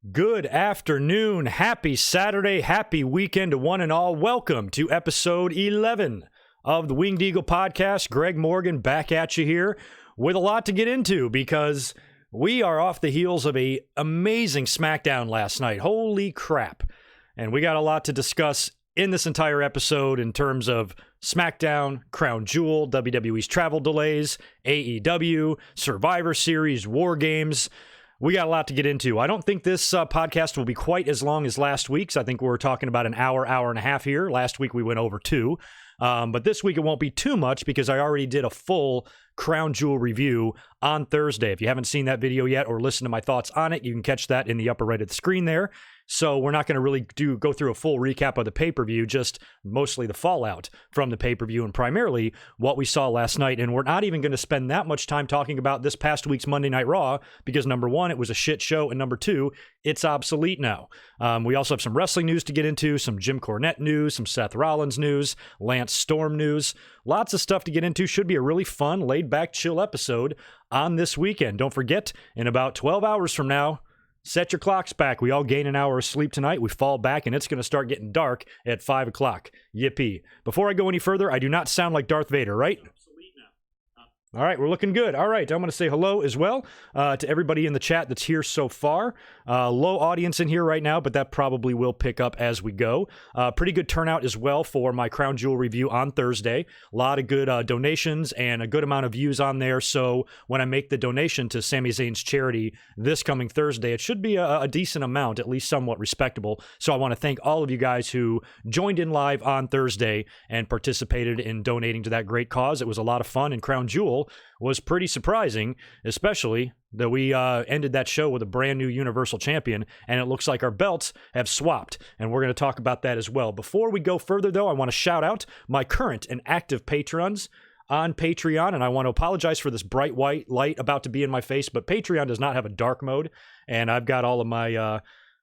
Good afternoon, happy Saturday, happy weekend to one and all. Welcome to episode 11 of the Winged Eagle podcast. Greg Morgan back at you here with a lot to get into because we are off the heels of an amazing Smackdown last night. Holy crap. And we got a lot to discuss in this entire episode in terms of Smackdown, Crown Jewel, WWE's travel delays, AEW, Survivor Series, War Games. We got a lot to get into. I don't think this podcast will be quite as long as last week's. I think we're talking about an hour and a half here. Last week we went over 2. But this week it won't be too much because I already did a full Crown Jewel review on Thursday. If you haven't seen that video yet or listened to my thoughts on it, you can catch that in the upper right of the screen there. So we're not going to really go through a full recap of the pay-per-view, just mostly the fallout from the pay-per-view and primarily what we saw last night. And we're not even going to spend that much time talking about this past week's Monday Night Raw because number one, it was a shit show, and number two, it's obsolete now. We also have some wrestling news to get into, some Jim Cornette news, some Seth Rollins news, Lance Storm news. Lots of stuff to get into. Should be a really fun, laid-back, chill episode on this weekend. Don't forget, in about 12 hours from now, set your clocks back. We all gain an hour of sleep tonight. We fall back, and it's going to start getting dark at 5 o'clock. Yippee. Before I go any further, I do not sound like Darth Vader, right? All right, we're looking good. All right, I'm going to say hello as well to everybody in the chat that's here so far. Low audience in here right now, but that probably will pick up as we go. Pretty good turnout as well for my Crown Jewel review on Thursday. A lot of good donations and a good amount of views on there. So when I make the donation to Sami Zayn's charity this coming Thursday, it should be a decent amount, at least somewhat respectable. So I want to thank all of you guys who joined in live on Thursday and participated in donating to that great cause. It was a lot of fun, and Crown Jewel was pretty surprising, especially that we ended that show with a brand new Universal Champion, and it looks like our belts have swapped, and we're going to talk about that as well. Before we go further, though, I want to shout out my current and active patrons on Patreon, and I want to apologize for this bright white light about to be in my face, but Patreon does not have a dark mode, and I've got all of my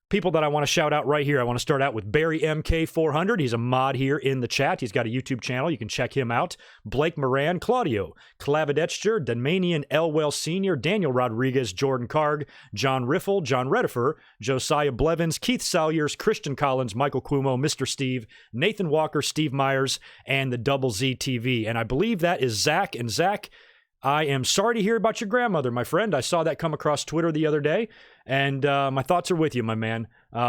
people that I want to shout out right here. I want to start out with Barry MK400. He's a mod here in the chat. He's got a YouTube channel. You can check him out. Blake Moran, Claudio, Clavidetcher, Damanian Elwell Sr., Daniel Rodriguez, Jordan Karg, John Riffle, John Redifer, Josiah Blevins, Keith Salyers, Christian Collins, Michael Cuomo, Mr. Steve, Nathan Walker, Steve Myers, and the Double Z TV. And I believe that is Zach. And Zach, I am sorry to hear about your grandmother, my friend. I saw that come across Twitter the other day, and my thoughts are with you, my man.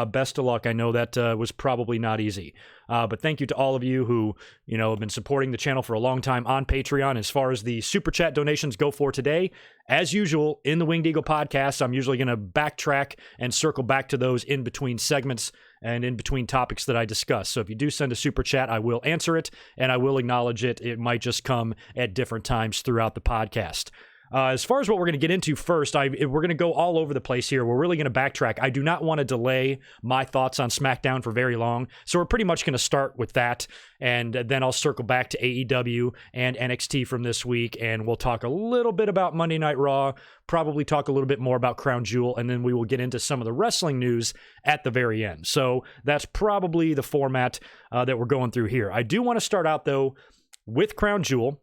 Best of luck. I know that was probably not easy. But thank you to all of you who, have been supporting the channel for a long time on Patreon. As far as the Super Chat donations go for today, as usual, in the Winged Eagle podcast, I'm usually going to backtrack and circle back to those in between segments and in between topics that I discuss. So if you do send a Super Chat, I will answer it, and I will acknowledge it. It might just come at different times throughout the podcast. As far as what we're going to get into first, we're going to go all over the place here. We're really going to backtrack. I do not want to delay my thoughts on Smackdown for very long, so we're pretty much going to start with that, and then I'll circle back to AEW and NXT from this week, and we'll talk a little bit about Monday Night Raw, probably talk a little bit more about Crown Jewel, and then we will get into some of the wrestling news at the very end. So that's probably the format that we're going through here. I do want to start out, though, with Crown Jewel.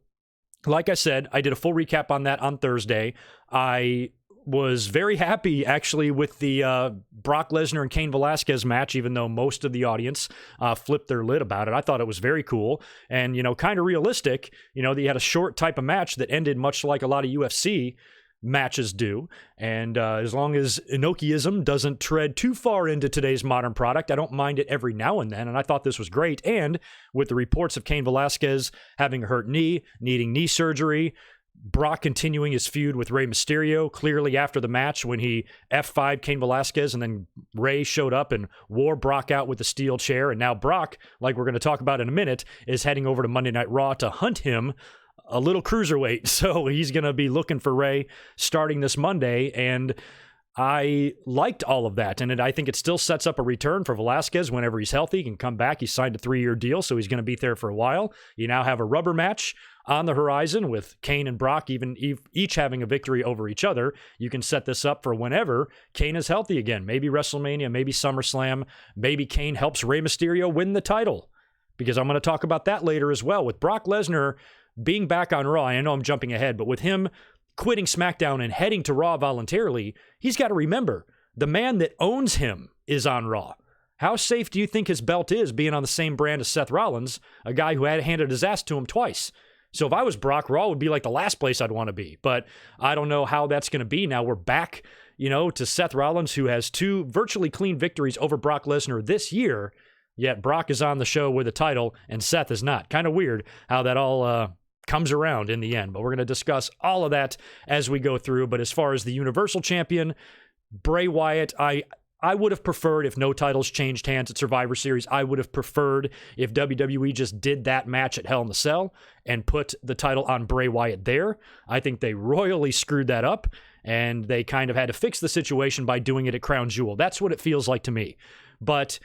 Like I said, I did a full recap on that on Thursday. I was very happy, actually, with the Brock Lesnar and Cain Velasquez match, even though most of the audience flipped their lid about it. I thought it was very cool and, kind of realistic, that you had a short type of match that ended much like a lot of UFC matches do. And as long as Inokiism doesn't tread too far into today's modern product, I don't mind it every now and then. And I thought this was great. And with the reports of Cain Velasquez having a hurt knee, needing knee surgery, Brock continuing his feud with Rey Mysterio, clearly after the match when he F5'd Cain Velasquez and then Rey showed up and wore Brock out with the steel chair. And now Brock, like we're going to talk about in a minute, is heading over to Monday Night Raw to hunt him a little cruiserweight. So he's going to be looking for Rey starting this Monday. And I liked all of that. And I think it still sets up a return for Velasquez whenever he's healthy. He can come back. He signed a 3-year deal, so he's going to be there for a while. You now have a rubber match on the horizon with Cain and Brock each having a victory over each other. You can set this up for whenever Cain is healthy again. Maybe WrestleMania, maybe SummerSlam. Maybe Cain helps Rey Mysterio win the title, because I'm going to talk about that later as well. With Brock Lesnar being back on Raw, I know I'm jumping ahead, but with him quitting SmackDown and heading to Raw voluntarily, he's got to remember The man that owns him is on Raw. How safe do you think his belt is being on the same brand as Seth Rollins, a guy who had handed his ass to him twice? So if I was Brock, Raw would be like the last place I'd want to be. But I don't know how that's going to be. Now we're back, to Seth Rollins, who has 2 virtually clean victories over Brock Lesnar this year, yet Brock is on the show with a title and Seth is not. Kind of weird how that all comes around in the end. But we're going to discuss all of that as we go through. But as far as the Universal Champion, Bray Wyatt, I would have preferred if no titles changed hands at Survivor Series. I would have preferred if WWE just did that match at Hell in the Cell and put the title on Bray Wyatt there. I think they royally screwed that up, and they kind of had to fix the situation by doing it at Crown Jewel. That's what it feels like to me. But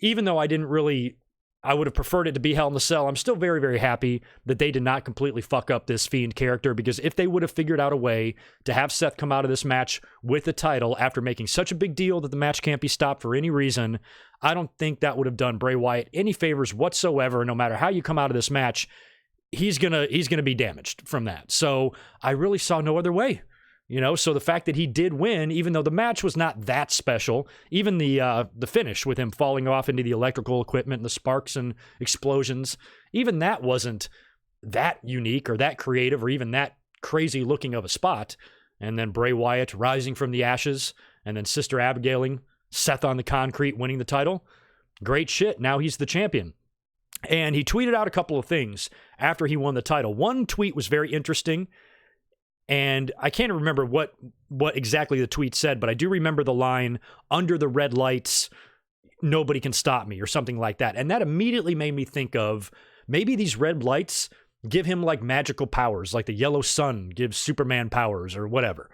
even though I would have preferred it to be Hell in the Cell, I'm still very, very happy that they did not completely fuck up this Fiend character, because if they would have figured out a way to have Seth come out of this match with the title after making such a big deal that the match can't be stopped for any reason, I don't think that would have done Bray Wyatt any favors whatsoever. No matter how you come out of this match, he's gonna be damaged from that. So I really saw no other way. So the fact that he did win, even though the match was not that special, even the finish with him falling off into the electrical equipment and the sparks and explosions, even that wasn't that unique or that creative or even that crazy looking of a spot. And then Bray Wyatt rising from the ashes, and then Sister Abigail-ing Seth on the concrete, winning the title. Great shit. Now he's the champion. And he tweeted out a couple of things after he won the title. One tweet was very interesting, and I can't remember what exactly the tweet said, but I do remember the line, "Under the red lights, nobody can stop me," or something like that. And that immediately made me think of maybe these red lights give him like magical powers, like the yellow sun gives Superman powers or whatever.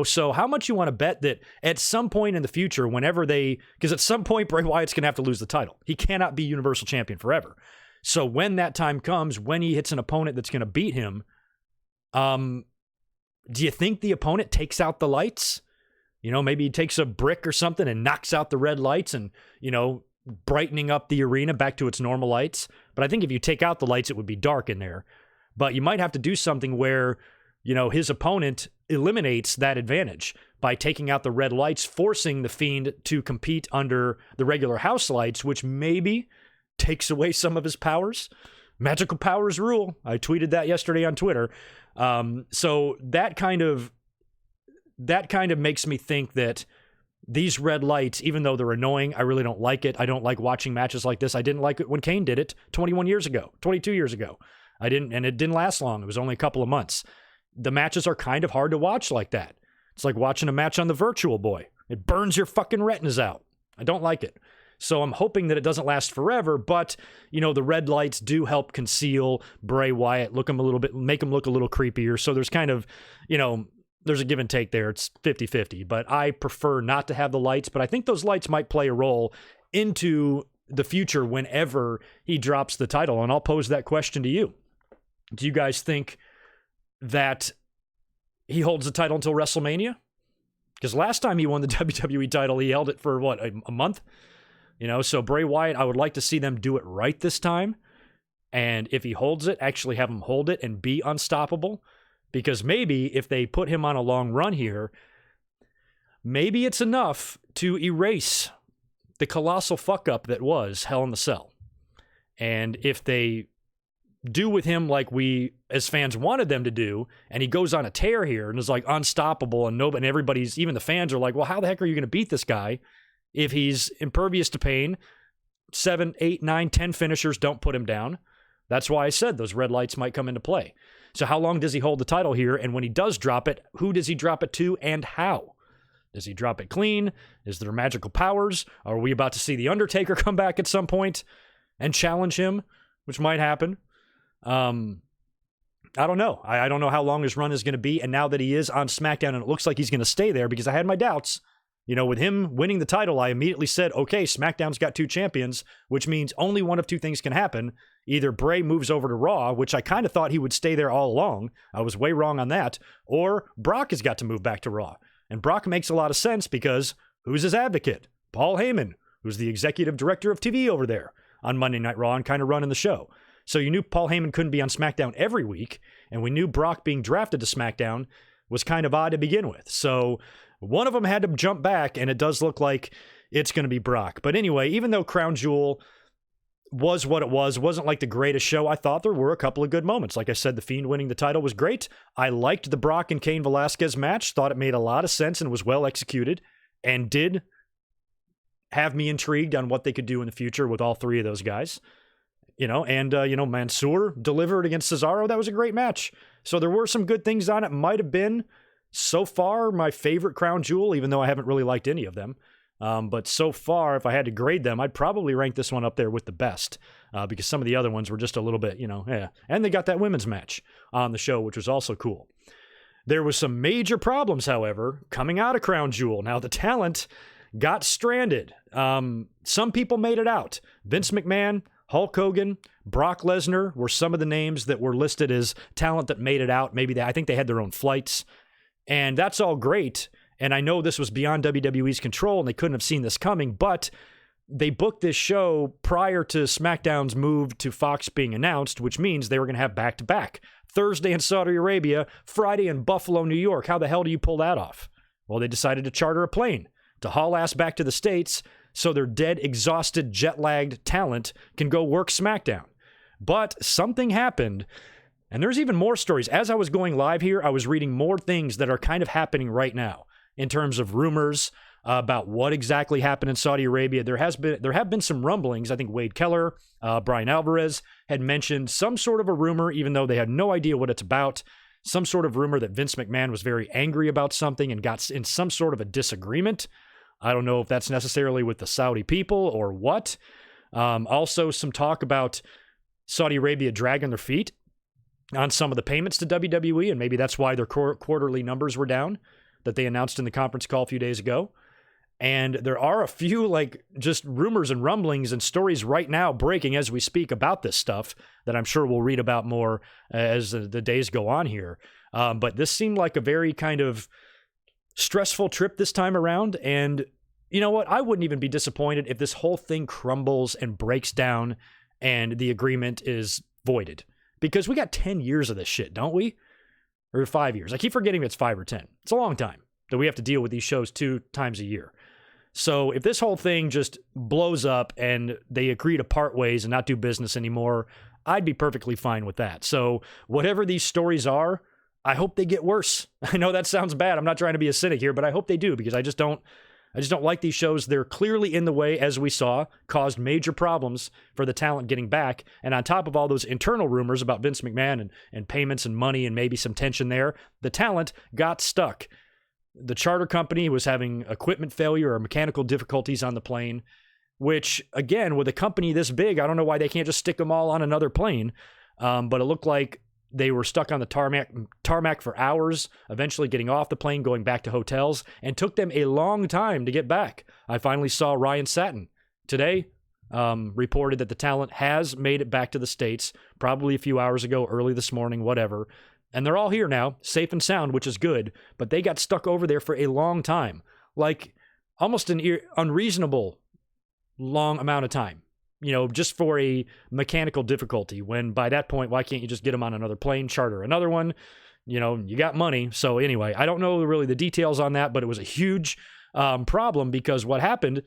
So how much you want to bet that at some point in the future, because at some point Bray Wyatt's going to have to lose the title. He cannot be Universal Champion forever. So when that time comes, when he hits an opponent that's going to beat him, do you think the opponent takes out the lights? Maybe he takes a brick or something and knocks out the red lights and, brightening up the arena back to its normal lights. But I think if you take out the lights, it would be dark in there. But you might have to do something where, his opponent eliminates that advantage by taking out the red lights, forcing the Fiend to compete under the regular house lights, which maybe takes away some of his powers. Magical powers rule. I tweeted that yesterday on Twitter. So that kind of makes me think that these red lights, even though they're annoying, I really don't like it. I don't like watching matches like this. I didn't like it when Kane did it 22 years ago. And it didn't last long. It was only a couple of months. The matches are kind of hard to watch like that. It's like watching a match on the Virtual Boy. It burns your fucking retinas out. I don't like it. So I'm hoping that it doesn't last forever, but, the red lights do help conceal Bray Wyatt, make him look a little creepier. So there's kind of, there's a give and take there. It's 50-50, but I prefer not to have the lights, but I think those lights might play a role into the future whenever he drops the title. And I'll pose that question to you. Do you guys think that he holds the title until WrestleMania? Because last time he won the WWE title, he held it for a month? So Bray Wyatt, I would like to see them do it right this time. And if he holds it, actually have him hold it and be unstoppable. Because maybe if they put him on a long run here, maybe it's enough to erase the colossal fuck up that was Hell in the Cell. And if they do with him like we as fans wanted them to do, and he goes on a tear here and is like unstoppable, and everybody's, even the fans are like, well, how the heck are you going to beat this guy if he's impervious to pain? 7, 8, 9, 10 finishers don't put him down. That's why I said those red lights might come into play. So how long does he hold the title here? And when he does drop it, who does he drop it to and how? Does he drop it clean? Is there magical powers? Are we about to see The Undertaker come back at some point and challenge him, which might happen? I don't know. I don't know how long his run is going to be. And now that he is on SmackDown, and it looks like he's going to stay there, because I had my doubts. With him winning the title, I immediately said, okay, SmackDown's got 2 champions, which means only one of 2 things can happen. Either Bray moves over to Raw, which I kind of thought he would stay there all along. I was way wrong on that. Or Brock has got to move back to Raw. And Brock makes a lot of sense because who's his advocate? Paul Heyman, who's the executive director of TV over there on Monday Night Raw and kind of running the show. So you knew Paul Heyman couldn't be on SmackDown every week, and we knew Brock being drafted to SmackDown was kind of odd to begin with. So One of them had to jump back, and it does look like it's going to be Brock. But anyway, even though Crown Jewel was what it wasn't like the greatest show, I thought there were a couple of good moments. Like I said, The Fiend winning the title was great. I liked the Brock and Cain Velasquez match, thought it made a lot of sense and was well executed, and did have me intrigued on what they could do in the future with all three of those guys. Mansoor delivered against Cesaro. That was a great match. So there were some good things on it. Might have been, so far, my favorite Crown Jewel, even though I haven't really liked any of them. But so far, if I had to grade them, I'd probably rank this one up there with the best, because some of the other ones were just a little bit, And they got that women's match on the show, which was also cool. There was some major problems, however, coming out of Crown Jewel. Now, the talent got stranded. Some people made it out. Vince McMahon, Hulk Hogan, Brock Lesnar were some of the names that were listed as talent that made it out. I think they had their own flights. And that's all great. And I know this was beyond WWE's control and they couldn't have seen this coming, but they booked this show prior to SmackDown's move to Fox being announced, which means they were going to have back-to-back. Thursday in Saudi Arabia, Friday in Buffalo, New York. How the hell do you pull that off? Well, they decided to charter a plane to haul ass back to the States so their dead, exhausted, jet-lagged talent can go work SmackDown. But something happened. And there's even more stories. As I was going live here, I was reading more things that are kind of happening right now in terms of rumors about what exactly happened in Saudi Arabia. There have been some rumblings. I think Wade Keller, Bryan Alvarez had mentioned some sort of a rumor, even though they had no idea what it's about. Some sort of rumor that Vince McMahon was very angry about something and got in some sort of a disagreement. I don't know if that's necessarily with the Saudi people or what. Also, some talk about Saudi Arabia dragging their feet on some of the payments to WWE, and maybe that's why their quarterly numbers were down that they announced in the conference call a few days ago. And there are a few just rumors and rumblings and stories right now breaking as we speak about this stuff that I'm sure we'll read about more as the days go on here. But this seemed like a very kind of stressful trip this time around. And you know what? I wouldn't even be disappointed if this whole thing crumbles and breaks down and the agreement is voided. Because we got 10 years of this shit, don't we? Or 5 years. I keep forgetting if it's 5 or 10. It's a long time that we have to deal with these shows 2 times a year. So if this whole thing just blows up and they agree to part ways and not do business anymore, I'd be perfectly fine with that. So whatever these stories are, I hope they get worse. I know that sounds bad. I'm not trying to be a cynic here, but I hope they do, because I just don't like these shows. They're clearly in the way, as we saw, caused major problems for the talent getting back. And on top of all those internal rumors about Vince McMahon and payments and money and maybe some tension there, the talent got stuck. The charter company was having equipment failure or mechanical difficulties on the plane, which, again, with a company this big, I don't know why they can't just stick them all on another plane. But it looked like they were stuck on the tarmac for hours, eventually getting off the plane, going back to hotels, and took them a long time to get back. I finally saw Ryan Satin today, reported that the talent has made it back to the States, probably a few hours ago, early this morning, whatever. And they're all here now, safe and sound, which is good, but they got stuck over there for a long time, like almost an unreasonable long amount of time. Just for a mechanical difficulty, when by that point, why can't you just get them on another plane, charter another one? You got money. So anyway, I don't know really the details on that, but it was a huge problem, because what happened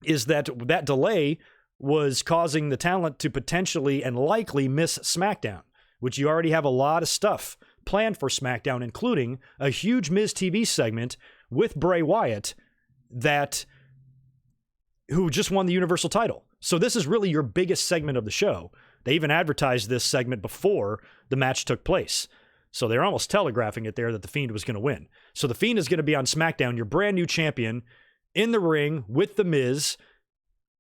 is that delay was causing the talent to potentially and likely miss SmackDown, which you already have a lot of stuff planned for SmackDown, including a huge Miz TV segment with Bray Wyatt who just won the Universal title. So this is really your biggest segment of the show. They even advertised this segment before the match took place. So they're almost telegraphing it there that The Fiend was going to win. So The Fiend is going to be on SmackDown, your brand new champion, in the ring with The Miz.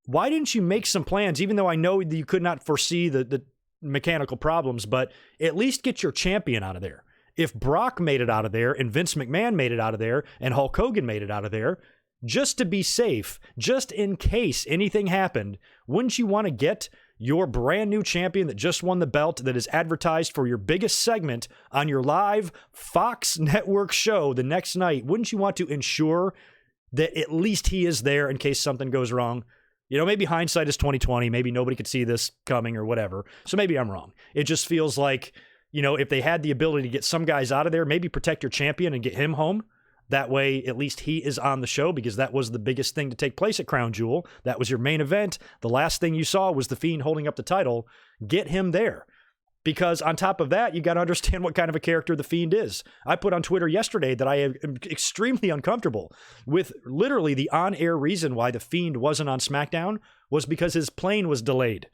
Why didn't you make some plans, even though I know that you could not foresee the mechanical problems, but at least get your champion out of there? If Brock made it out of there and Vince McMahon made it out of there and Hulk Hogan made it out of there, just to be safe, just in case anything happened, wouldn't you want to get your brand new champion that just won the belt, that is advertised for your biggest segment on your live Fox network show the next night? Wouldn't you want to ensure that at least he is there in case something goes wrong? Maybe hindsight is 2020. Maybe nobody could see this coming or whatever. So maybe I'm wrong. It just feels like, if they had the ability to get some guys out of there, maybe protect your champion and get him home, That way, at least he is on the show, because that was the biggest thing to take place at Crown Jewel. That was your main event. The last thing you saw was The Fiend holding up the title. Get him there. Because on top of that, you got to understand what kind of a character The Fiend is. I put on Twitter yesterday that I am extremely uncomfortable with literally the on-air reason why The Fiend wasn't on SmackDown was because his plane was delayed.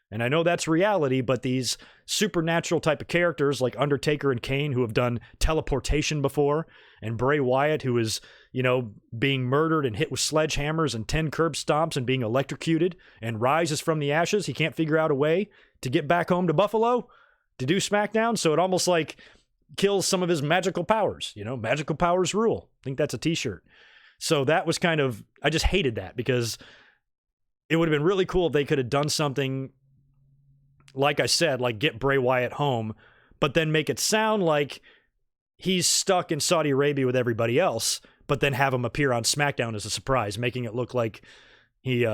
And I know that's reality, but these supernatural type of characters like Undertaker and Kane, who have done teleportation before, and Bray Wyatt, who is, being murdered and hit with sledgehammers and 10 curb stomps and being electrocuted and rises from the ashes. He can't figure out a way to get back home to Buffalo to do SmackDown. So it almost like kills some of his magical powers, magical powers rule. I think that's a t-shirt. So that was I just hated that, because it would have been really cool if they could have done something, like I said, like get Bray Wyatt home, but then make it sound like he's stuck in Saudi Arabia with everybody else, but then have him appear on SmackDown as a surprise, making it look like he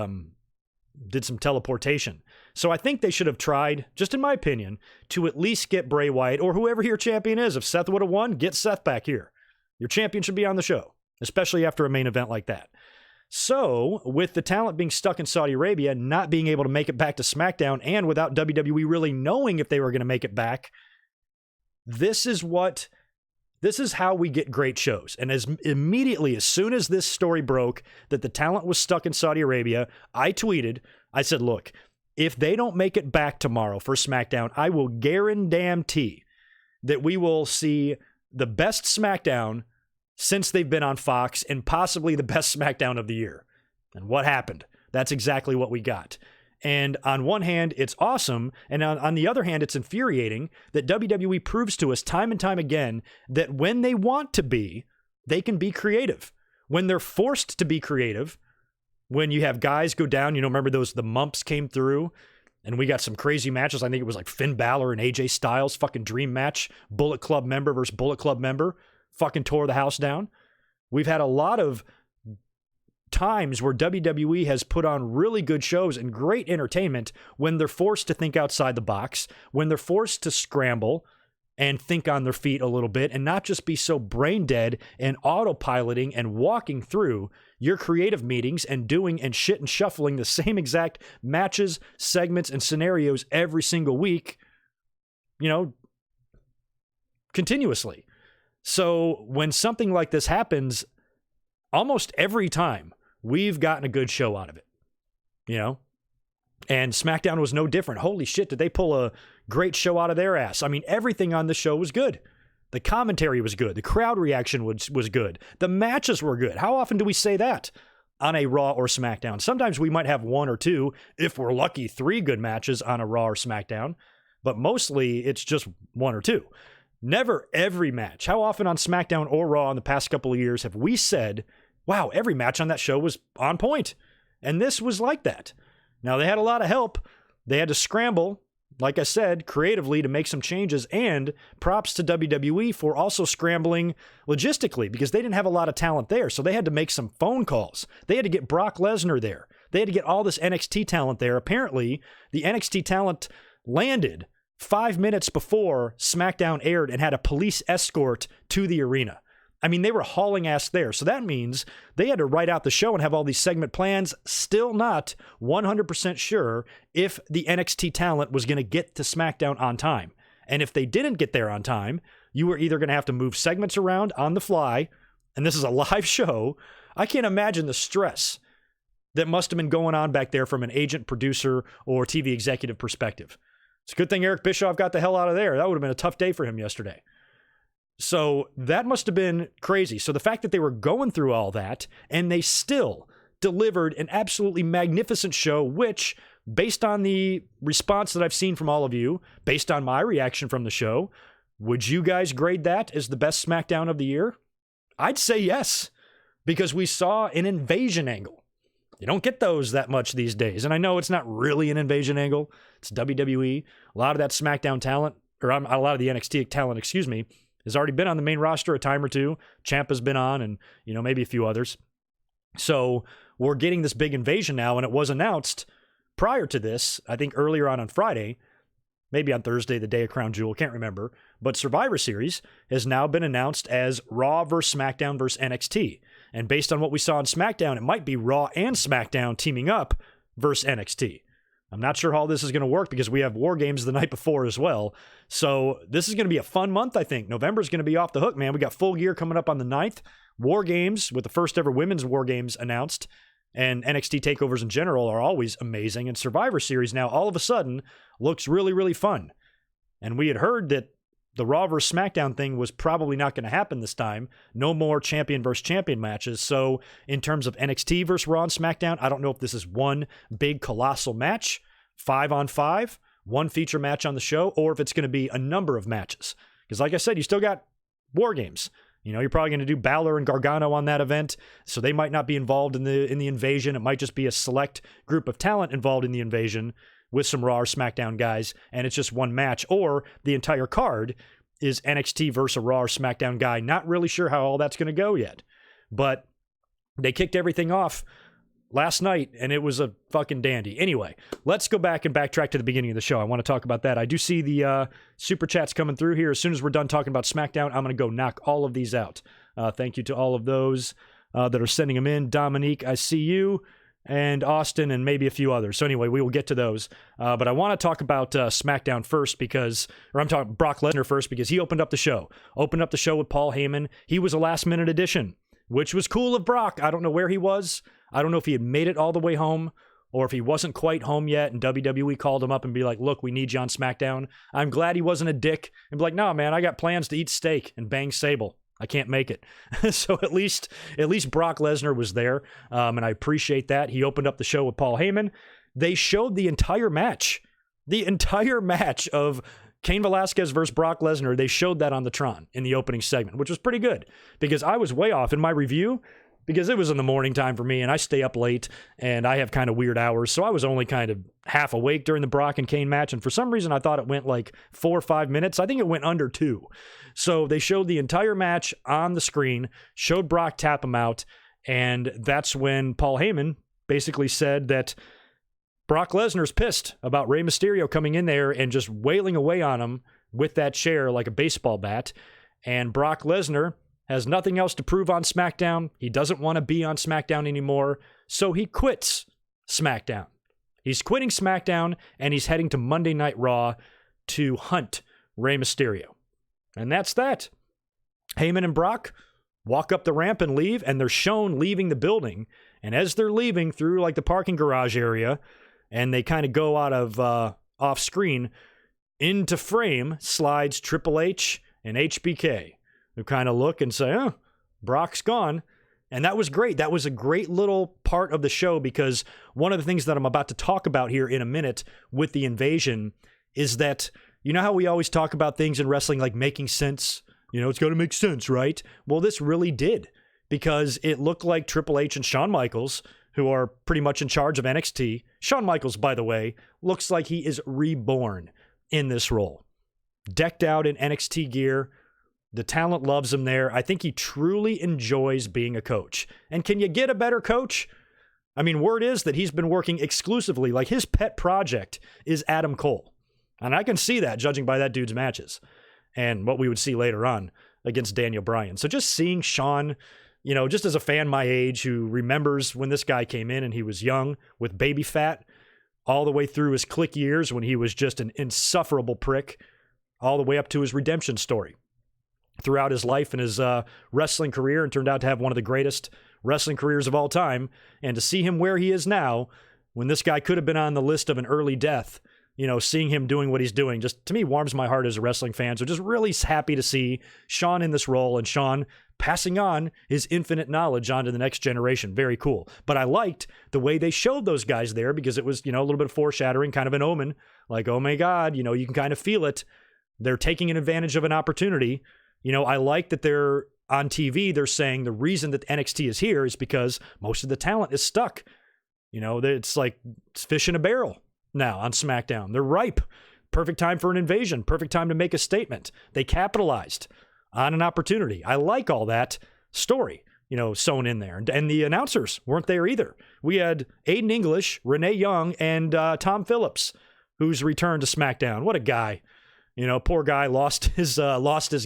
did some teleportation. So I think they should have tried, just in my opinion, to at least get Bray Wyatt, or whoever your champion is. If Seth would have won, get Seth back here. Your champion should be on the show, especially after a main event like that. So, with the talent being stuck in Saudi Arabia, not being able to make it back to SmackDown, and without WWE really knowing if they were going to make it back, this is how we get great shows. And as soon as this story broke that the talent was stuck in Saudi Arabia, I tweeted, I said, look, if they don't make it back tomorrow for SmackDown, I will guarantee that we will see the best SmackDown since they've been on Fox, and possibly the best SmackDown of the year. And what happened? That's exactly what we got. And on one hand, it's awesome. And on the other hand, it's infuriating that WWE proves to us time and time again that when they want to be, they can be creative. When they're forced to be creative, when you have guys go down, remember the mumps came through and we got some crazy matches. I think it was like Finn Balor and AJ Styles, fucking dream match, Bullet Club member versus Bullet Club member. Fucking tore the house down. We've had a lot of times where WWE has put on really good shows and great entertainment when they're forced to think outside the box, when they're forced to scramble and think on their feet a little bit, and not just be so brain dead and autopiloting and walking through your creative meetings and doing and shit and shuffling the same exact matches, segments, and scenarios every single week, continuously. So when something like this happens, almost every time we've gotten a good show out of it, and SmackDown was no different. Holy shit, did they pull a great show out of their ass? I mean, everything on the show was good. The commentary was good. The crowd reaction was good. The matches were good. How often do we say that on a Raw or SmackDown? Sometimes we might have one or two, if we're lucky, 3 good matches on a Raw or SmackDown, but mostly it's just 1 or 2. Never every match. How often on SmackDown or Raw in the past couple of years have we said, wow, every match on that show was on point? And this was like that. Now, they had a lot of help. They had to scramble, like I said, creatively to make some changes, and props to WWE for also scrambling logistically, because they didn't have a lot of talent there. So they had to make some phone calls. They had to get Brock Lesnar there. They had to get all this NXT talent there. Apparently, the NXT talent landed 5 minutes before SmackDown aired and had a police escort to the arena. I mean, they were hauling ass there. So that means they had to write out the show and have all these segment plans, still not 100% sure if the NXT talent was going to get to SmackDown on time. And if they didn't get there on time, you were either going to have to move segments around on the fly, and this is a live show. I can't imagine the stress that must have been going on back there from an agent, producer, or TV executive perspective. It's a good thing Eric Bischoff got the hell out of there. That would have been a tough day for him yesterday. So that must have been crazy. So the fact that they were going through all that and they still delivered an absolutely magnificent show, which, based on the response that I've seen from all of you, based on my reaction from the show, would you guys grade that as the best SmackDown of the year? I'd say yes, because we saw an invasion angle. You don't get those that much these days. And I know it's not really an invasion angle. It's WWE. A lot of that SmackDown talent, or a lot of the NXT talent, has already been on the main roster a time or two. Ciampa's been on, and maybe a few others. So we're getting this big invasion now, and it was announced prior to this, I think earlier on Friday, maybe on Thursday, the day of Crown Jewel, can't remember. But Survivor Series has now been announced as Raw versus SmackDown versus NXT. And based on what we saw on SmackDown, it might be Raw and SmackDown teaming up versus NXT. I'm not sure how this is going to work because we have War Games the night before as well. So this is going to be a fun month, I think. November is going to be off the hook, man. We got Full Gear coming up on the 9th. War Games with the first ever women's War Games announced. And NXT takeovers in general are always amazing. And Survivor Series now all of a sudden looks really, really fun. And we had heard that the Raw vs. SmackDown thing was probably not going to happen this time. No more champion versus champion matches. So in terms of NXT versus Raw and SmackDown, I don't know if this is one big colossal match, 5-on-5, one feature match on the show, or if it's going to be a number of matches. Because like I said, you still got War Games. You know, you're probably going to do Balor and Gargano on that event, so they might not be involved in the invasion. It might just be a select group of talent involved in the invasion with some Raw or SmackDown guys, and it's just one match. Or the entire card is NXT versus a Raw or SmackDown guy. Not really sure how all that's going to go yet. But they kicked everything off last night, and it was a fucking dandy. Anyway, let's go back and backtrack to the beginning of the show. I want to talk about that. I do see the super chats coming through here. As soon as we're done talking about SmackDown, I'm going to go knock all of these out. Thank you to all of those that are sending them in. Dominique, I see you. And Austin, and maybe a few others. So anyway, we will get to those. But I want to talk about SmackDown first I'm talking Brock Lesnar first because he opened up the show. Opened up the show with Paul Heyman. He was a last-minute addition, which was cool of Brock. I don't know where he was. I don't know if he had made it all the way home or if he wasn't quite home yet and WWE called him up and be like, look, we need you on SmackDown. I'm glad he wasn't a dick and be like, no, man, I got plans to eat steak and bang Sable. I can't make it. So at least Brock Lesnar was there, and I appreciate that. He opened up the show with Paul Heyman. They showed the entire match of Cain Velasquez versus Brock Lesnar. They showed that on the Tron in the opening segment, which was pretty good because I was way off in my review because it was in the morning time for me, and I stay up late, and I have kind of weird hours, so I was only kind of half awake during the Brock and Kane match, and for some reason I thought it went like 4 or 5 minutes. I think it went under 2. So they showed the entire match on the screen, showed Brock tap him out, and that's when Paul Heyman basically said that Brock Lesnar's pissed about Rey Mysterio coming in there and just wailing away on him with that chair like a baseball bat, and Brock Lesnar has nothing else to prove on SmackDown. He doesn't want to be on SmackDown anymore, so he quits SmackDown. He's quitting SmackDown, and he's heading to Monday Night Raw to hunt Rey Mysterio. And that's that. Heyman and Brock walk up the ramp and leave, and they're shown leaving the building. And as they're leaving through like the parking garage area, and they kind of go out of off screen, into frame slides Triple H and HBK, who kind of look and say, oh, Brock's gone. And that was great. That was a great little part of the show because one of the things that I'm about to talk about here in a minute with the invasion is that, you know how we always talk about things in wrestling like making sense? You know, it's got to make sense, right? Well, this really did because it looked like Triple H and Shawn Michaels, who are pretty much in charge of NXT. Shawn Michaels, by the way, looks like he is reborn in this role. Decked out in NXT gear. The talent loves him there. I think he truly enjoys being a coach. And can you get a better coach? I mean, word is that he's been working exclusively, like his pet project is Adam Cole. And I can see that judging by that dude's matches and what we would see later on against Daniel Bryan. So just seeing Shawn, you know, just as a fan my age who remembers when this guy came in and he was young with baby fat all the way through his Click years when he was just an insufferable prick all the way up to his redemption story throughout his life and his wrestling career and turned out to have one of the greatest wrestling careers of all time. And to see him where he is now, when this guy could have been on the list of an early death, you know, seeing him doing what he's doing just, to me, warms my heart as a wrestling fan. So just really happy to see Shawn in this role and Shawn passing on his infinite knowledge onto the next generation. Very cool. But I liked the way they showed those guys there because it was, you know, a little bit of foreshadowing, kind of an omen. Like, oh my God, you know, you can kind of feel it. They're taking an advantage of an opportunity. You know, I like that they're on TV. They're saying the reason that NXT is here is because most of the talent is stuck. You know, it's like it's fish in a barrel now on SmackDown. They're ripe. Perfect time for an invasion. Perfect time to make a statement. They capitalized on an opportunity. I like all that story, you know, sewn in there. And the announcers weren't there either. We had Aiden English, Renee Young, and Tom Phillips, who's returned to SmackDown. What a guy. You know, poor guy lost his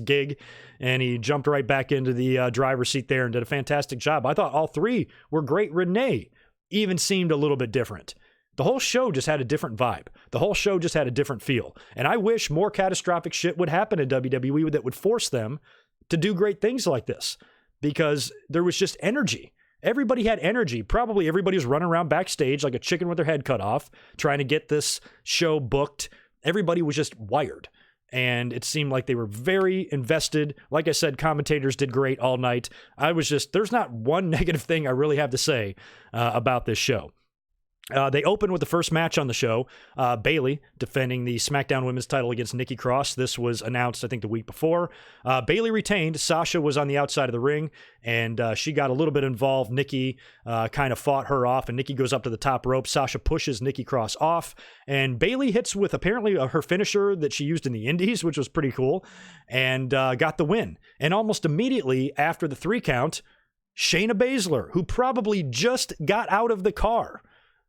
gig, and he jumped right back into the driver's seat there and did a fantastic job. I thought all three were great. Renee even seemed a little bit different. The whole show just had a different vibe. The whole show just had a different feel. And I wish more catastrophic shit would happen in WWE that would force them to do great things like this, because there was just energy. Everybody had energy. Probably everybody was running around backstage like a chicken with their head cut off, trying to get this show booked. Everybody was just wired. And it seemed like they were very invested. Like I said, commentators did great all night. There's not one negative thing I really have to say about this show. They opened with the first match on the show, Bayley defending the SmackDown Women's title against Nikki Cross. This was announced, I think, the week before. Bayley retained. Sasha was on the outside of the ring, and she got a little bit involved. Nikki kind of fought her off, and Nikki goes up to the top rope. Sasha pushes Nikki Cross off, and Bayley hits with apparently her finisher that she used in the Indies, which was pretty cool, and got the win. And almost immediately after the 3 count, Shayna Baszler, who probably just got out of the car,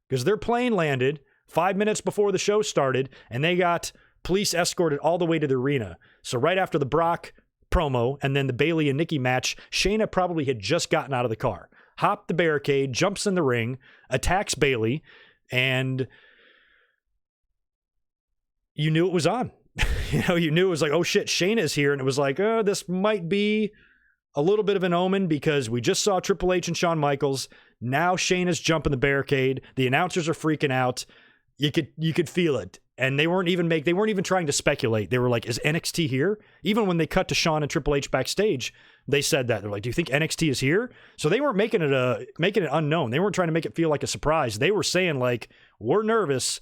because their plane landed 5 minutes before the show started, and they got police escorted all the way to the arena. So right after the Brock promo and then the Bayley and Nikki match, Shayna probably had just gotten out of the car, hopped the barricade, jumps in the ring, attacks Bayley, and you knew it was on. You knew it was like, oh shit, Shayna's here, and it was like, oh, this might be a little bit of an omen, because we just saw Triple H and Shawn Michaels. Now Shayna's jumping the barricade. The announcers are freaking out. You could feel it. And they weren't even trying to speculate. They were like, is NXT here? Even when they cut to Shawn and Triple H backstage, they said that. They're like, do you think NXT is here? So they weren't making it unknown. They weren't trying to make it feel like a surprise. They were saying like, we're nervous.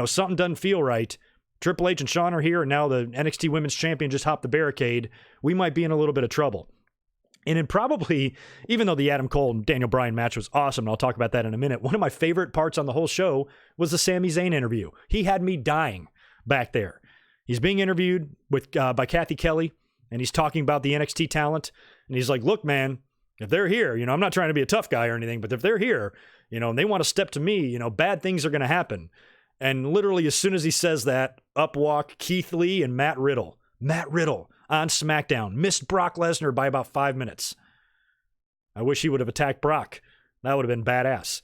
Something doesn't feel right. Triple H and Shawn are here, and now the NXT Women's Champion just hopped the barricade. We might be in a little bit of trouble. And it probably, even though the Adam Cole and Daniel Bryan match was awesome, and I'll talk about that in a minute, one of my favorite parts on the whole show was the Sami Zayn interview. He had me dying back there. He's being interviewed by Kathy Kelly, and he's talking about the NXT talent. And he's like, look, man, if they're here, I'm not trying to be a tough guy or anything, but if they're here, and they want to step to me, bad things are going to happen. And literally as soon as he says that, up walk Keith Lee and Matt Riddle. Matt Riddle on SmackDown missed Brock Lesnar by about 5 minutes. I wish he would have attacked Brock. That would have been badass.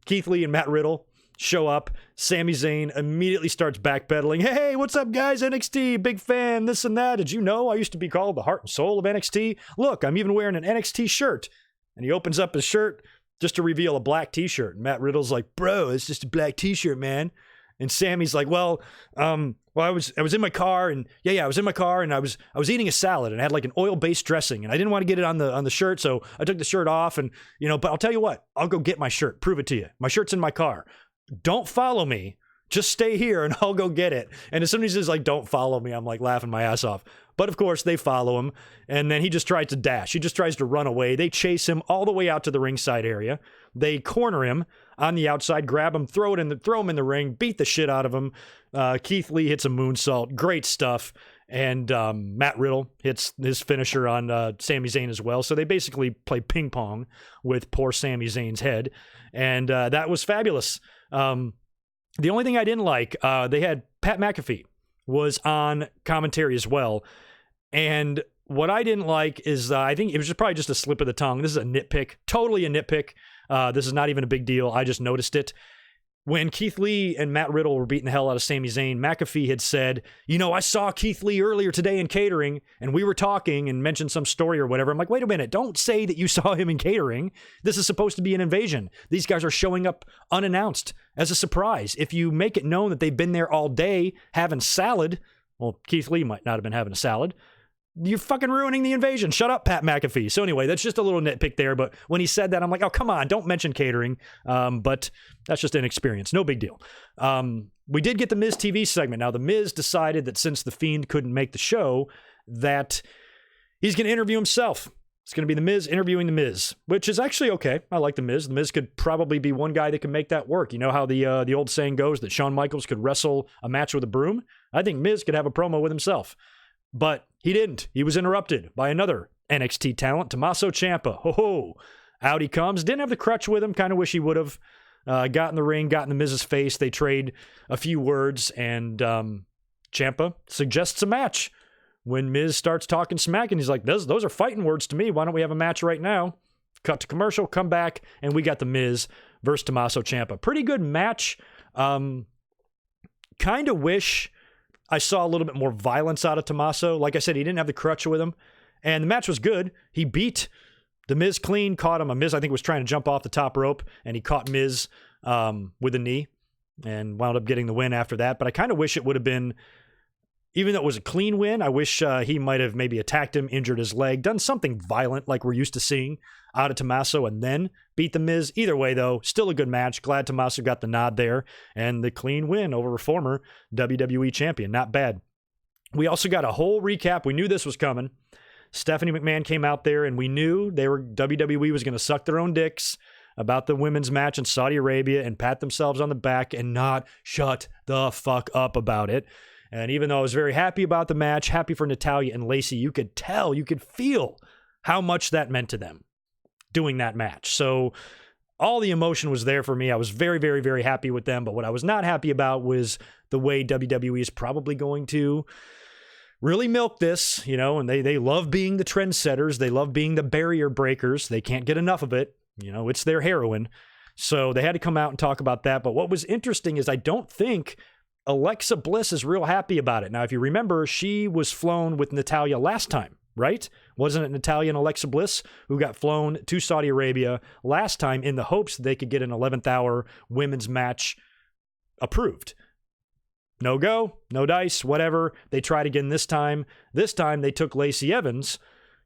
Keith Lee and Matt Riddle show up. Sami Zayn immediately starts backpedaling. Hey, what's up, guys? NXT, big fan, this and that. Did you know I used to be called the heart and soul of NXT? Look, I'm even wearing an NXT shirt. And he opens up his shirt just to reveal a black t-shirt. And Matt Riddle's like, bro, it's just a black t-shirt, man. And Sammy's like, well, I was in my car, and I was in my car, and I was eating a salad, and I had like an oil-based dressing, and I didn't want to get it on the shirt, so I took the shirt off, and but I'll tell you what, I'll go get my shirt, prove it to you. My shirt's in my car. Don't follow me. Just stay here, and I'll go get it. And as soon as he's like, don't follow me, I'm like laughing my ass off. But of course, they follow him, and then he just tries to dash. He just tries to run away. They chase him all the way out to the ringside area. They corner him on the outside, grab him, throw him in the ring, beat the shit out of him. Keith Lee hits a moonsault. Great stuff. And Matt Riddle hits his finisher on Sami Zayn as well. So they basically play ping pong with poor Sami Zayn's head. And that was fabulous. The only thing I didn't like, they had Pat McAfee was on commentary as well. And what I didn't like is I think it was probably just a slip of the tongue. This is a nitpick, totally a nitpick. This is not even a big deal. I just noticed it. When Keith Lee and Matt Riddle were beating the hell out of Sami Zayn, McAfee had said, I saw Keith Lee earlier today in catering, and we were talking and mentioned some story or whatever. I'm like, wait a minute. Don't say that you saw him in catering. This is supposed to be an invasion. These guys are showing up unannounced as a surprise. If you make it known that they've been there all day having salad, well, Keith Lee might not have been having a salad. You're fucking ruining the invasion. Shut up, Pat McAfee. So anyway, that's just a little nitpick there. But when he said that, I'm like, oh, come on, don't mention catering. But that's just inexperience. No big deal. We did get the Miz TV segment. Now, the Miz decided that since The Fiend couldn't make the show, that he's going to interview himself. It's going to be the Miz interviewing the Miz, which is actually okay. I like the Miz. The Miz could probably be one guy that can make that work. You know how the old saying goes that Shawn Michaels could wrestle a match with a broom? I think Miz could have a promo with himself. But he didn't. He was interrupted by another NXT talent, Tommaso Ciampa. Ho-ho. Out he comes. Didn't have the crutch with him. Kind of wish he would have. got in the ring, got in the Miz's face. They trade a few words, and Ciampa suggests a match. When Miz starts talking smack, and he's like, those are fighting words to me. Why don't we have a match right now? Cut to commercial, come back, and we got the Miz versus Tommaso Ciampa. Pretty good match. Kind of wish I saw a little bit more violence out of Tommaso. Like I said, he didn't have the crutch with him, and the match was good. He beat the Miz clean, caught him. Miz, I think, was trying to jump off the top rope, and he caught Miz with a knee and wound up getting the win after that. But I kind of wish it would have been, even though it was a clean win, I wish he might have maybe attacked him, injured his leg, done something violent like we're used to seeing out of Tommaso, and then beat the Miz. Either way, though, still a good match. Glad Tommaso got the nod there, and the clean win over a former WWE champion. Not bad. We also got a whole recap. We knew this was coming. Stephanie McMahon came out there, and we knew WWE was going to suck their own dicks about the women's match in Saudi Arabia and pat themselves on the back and not shut the fuck up about it. And even though I was very happy about the match, happy for Natalya and Lacey, you could tell, you could feel how much that meant to them doing that match. So all the emotion was there for me. I was very, very, very happy with them. But what I was not happy about was the way WWE is probably going to really milk this, and they love being the trendsetters. They love being the barrier breakers. They can't get enough of it. It's their heroin. So they had to come out and talk about that. But what was interesting is I don't think Alexa Bliss is real happy about it. Now, if you remember, she was flown with Natalya last time, right? Wasn't it Natalya and Alexa Bliss who got flown to Saudi Arabia last time in the hopes that they could get an 11th hour women's match approved? No go, no dice, whatever. They tried again this time. This time they took Lacey Evans,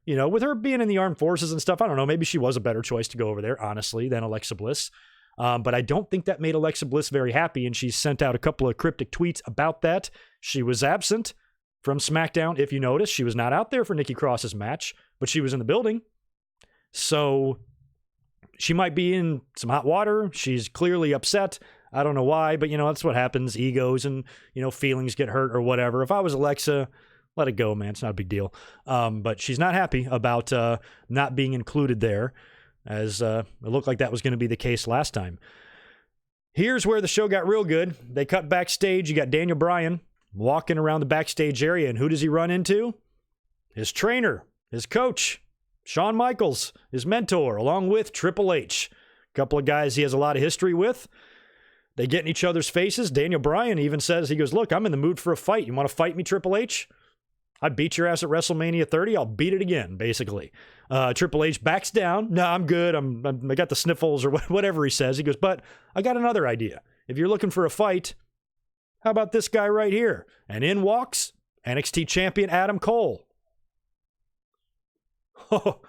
with her being in the armed forces and stuff. I don't know. Maybe she was a better choice to go over there, honestly, than Alexa Bliss. But I don't think that made Alexa Bliss very happy, and she sent out a couple of cryptic tweets about that. She was absent from SmackDown. If you notice, she was not out there for Nikki Cross's match, but she was in the building. So she might be in some hot water. She's clearly upset. I don't know why, but, that's what happens. Egos and, feelings get hurt or whatever. If I was Alexa, let it go, man. It's not a big deal. But she's not happy about not being included there, as it looked like that was going to be the case last time. Here's where the show got real good. They cut backstage. You got Daniel Bryan walking around the backstage area, and who does he run into? His trainer, his coach, Shawn Michaels, his mentor, along with Triple H. A couple of guys he has a lot of history with. They get in each other's faces. Daniel Bryan even says, he goes, look, I'm in the mood for a fight. You want to fight me, Triple H? I beat your ass at WrestleMania 30. I'll beat it again, basically. Triple H backs down. No, I'm good. I got the sniffles or whatever he says. He goes, but I got another idea. If you're looking for a fight, how about this guy right here? And in walks NXT champion Adam Cole. Oh,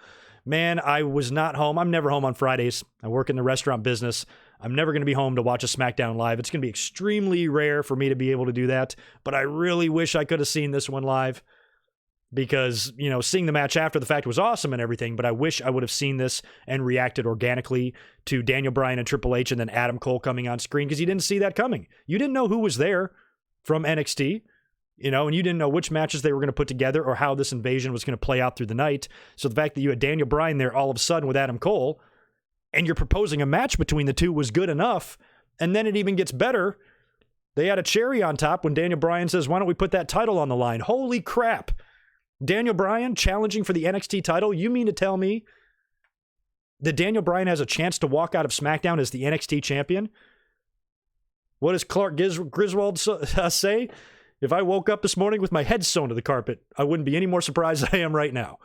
man, I was not home. I'm never home on Fridays. I work in the restaurant business. I'm never going to be home to watch a SmackDown live. It's going to be extremely rare for me to be able to do that. But I really wish I could have seen this one live. Because, seeing the match after the fact was awesome and everything, but I wish I would have seen this and reacted organically to Daniel Bryan and Triple H and then Adam Cole coming on screen, because you didn't see that coming. You didn't know who was there from NXT, and you didn't know which matches they were going to put together or how this invasion was going to play out through the night. So the fact that you had Daniel Bryan there all of a sudden with Adam Cole, and you're proposing a match between the two was good enough, and then it even gets better. They had a cherry on top when Daniel Bryan says, why don't we put that title on the line? Holy crap. Daniel Bryan challenging for the NXT title? You mean to tell me that Daniel Bryan has a chance to walk out of SmackDown as the NXT champion? What does Clark Griswold say? If I woke up this morning with my head sewn to the carpet, I wouldn't be any more surprised than I am right now.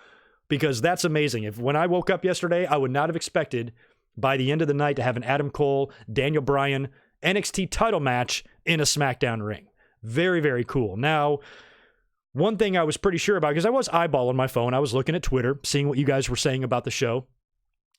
Because that's amazing. When I woke up yesterday, I would not have expected by the end of the night to have an Adam Cole, Daniel Bryan, NXT title match in a SmackDown ring. Very, very cool. Now, one thing I was pretty sure about, because I was eyeballing my phone, I was looking at Twitter, seeing what you guys were saying about the show.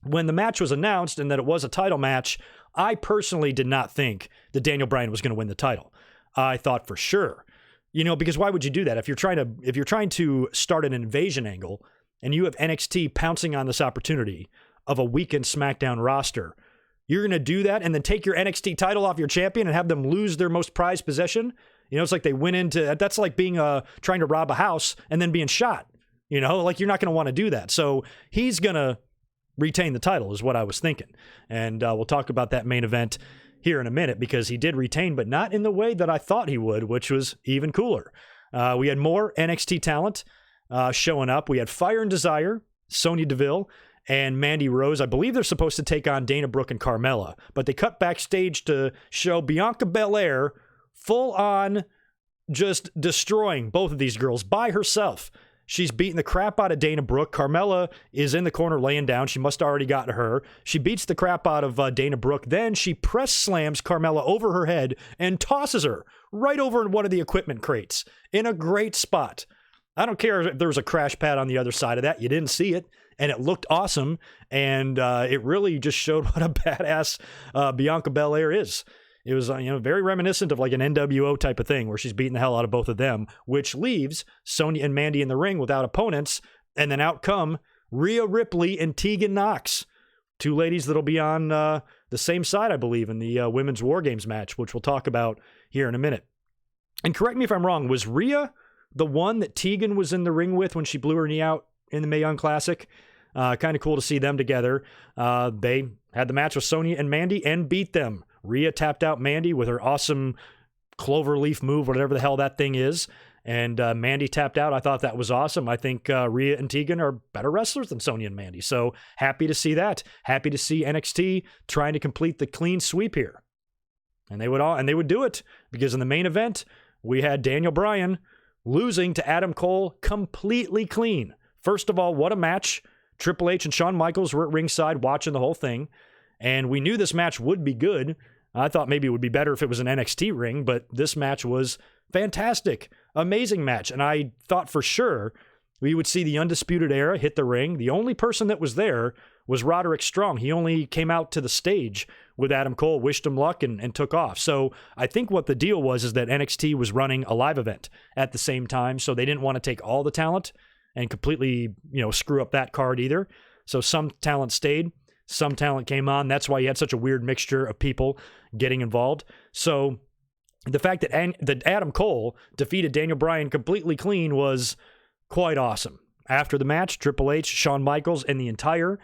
When the match was announced and that it was a title match, I personally did not think that Daniel Bryan was going to win the title. I thought for sure, because why would you do that? If you're trying to start an invasion angle and you have NXT pouncing on this opportunity of a weakened SmackDown roster, you're going to do that and then take your NXT title off your champion and have them lose their most prized possession? It's like they went into, that's like being trying to rob a house and then being shot. Like you're not going to want to do that. So he's going to retain the title is what I was thinking. And we'll talk about that main event here in a minute, because he did retain, but not in the way that I thought he would, which was even cooler. We had more NXT talent showing up. We had Fire and Desire, Sonya Deville, and Mandy Rose. I believe they're supposed to take on Dana Brooke and Carmella, but they cut backstage to show Bianca Belair full on just destroying both of these girls by herself. She's beating the crap out of Dana Brooke. Carmella is in the corner laying down. She must have already gotten her. She beats the crap out of Dana Brooke. Then she press slams Carmella over her head and tosses her right over in one of the equipment crates in a great spot. I don't care if there was a crash pad on the other side of that. You didn't see it, and it looked awesome, and it really just showed what a badass Bianca Belair is. It was very reminiscent of like an NWO type of thing where she's beating the hell out of both of them, which leaves Sonya and Mandy in the ring without opponents, and then out come Rhea Ripley and Tegan Nox, two ladies that'll be on the same side, I believe, in the Women's War Games match, which we'll talk about here in a minute. And correct me if I'm wrong, was Rhea the one that Tegan was in the ring with when she blew her knee out in the Mae Young Classic? Kind of cool to see them together. They had the match with Sonya and Mandy and beat them. Rhea tapped out Mandy with her awesome cloverleaf move, whatever the hell that thing is. And Mandy tapped out. I thought that was awesome. I think Rhea and Tegan are better wrestlers than Sonya and Mandy. So happy to see that. Happy to see NXT trying to complete the clean sweep here. And they would do it, because in the main event, we had Daniel Bryan losing to Adam Cole completely clean. First of all, what a match. Triple H and Shawn Michaels were at ringside watching the whole thing, and we knew this match would be good. I thought maybe it would be better if it was an NXT ring, but this match was fantastic. Amazing match, and I thought for sure we would see the Undisputed Era hit the ring. The only person that was there was Roderick Strong. He only came out to the stage with Adam Cole, wished him luck, and took off. So I think what the deal was is that NXT was running a live event at the same time, so they didn't want to take all the talent and completely, screw up that card either. So some talent stayed, some talent came on. That's why you had such a weird mixture of people getting involved. So the fact that Adam Cole defeated Daniel Bryan completely clean was quite awesome. After the match, Triple H, Shawn Michaels, and the entire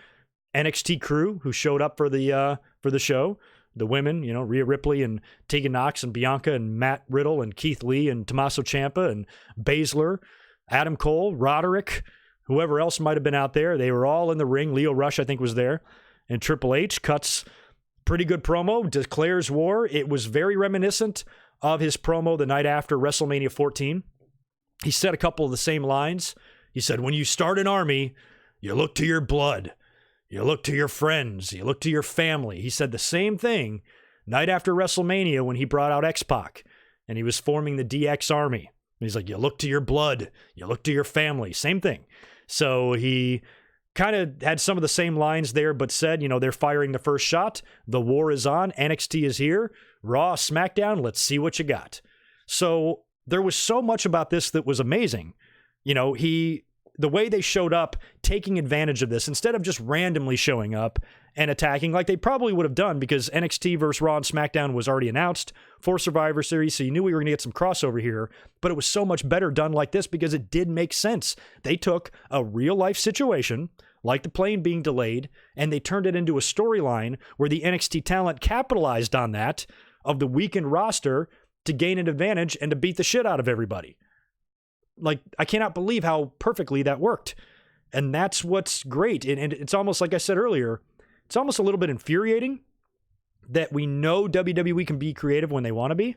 NXT crew who showed up for the show, the women, Rhea Ripley and Tegan Nox and Bianca and Matt Riddle and Keith Lee and Tommaso Ciampa and Baszler, Adam Cole, Roderick, whoever else might have been out there. They were all in the ring. Lio Rush, I think, was there. And Triple H cuts pretty good promo, declares war. It was very reminiscent of his promo the night after WrestleMania 14. He said a couple of the same lines. He said, when you start an army, you look to your blood. You look to your friends. You look to your family. He said the same thing night after WrestleMania when he brought out X-Pac and he was forming the DX Army. He's like, you look to your blood, you look to your family, same thing. So he kind of had some of the same lines there, but said, they're firing the first shot. The war is on. NXT is here. Raw, SmackDown, let's see what you got. So there was so much about this that was amazing. The way they showed up, taking advantage of this, instead of just randomly showing up and attacking like they probably would have done, because NXT versus Raw and SmackDown was already announced for Survivor Series, so you knew we were going to get some crossover here, but it was so much better done like this because it did make sense. They took a real-life situation, like the plane being delayed, and they turned it into a storyline where the NXT talent capitalized on that, of the weakened roster, to gain an advantage and to beat the shit out of everybody. Like, I cannot believe how perfectly that worked. And that's what's great. And it's almost, like I said earlier, it's almost a little bit infuriating that we know WWE can be creative when they want to be,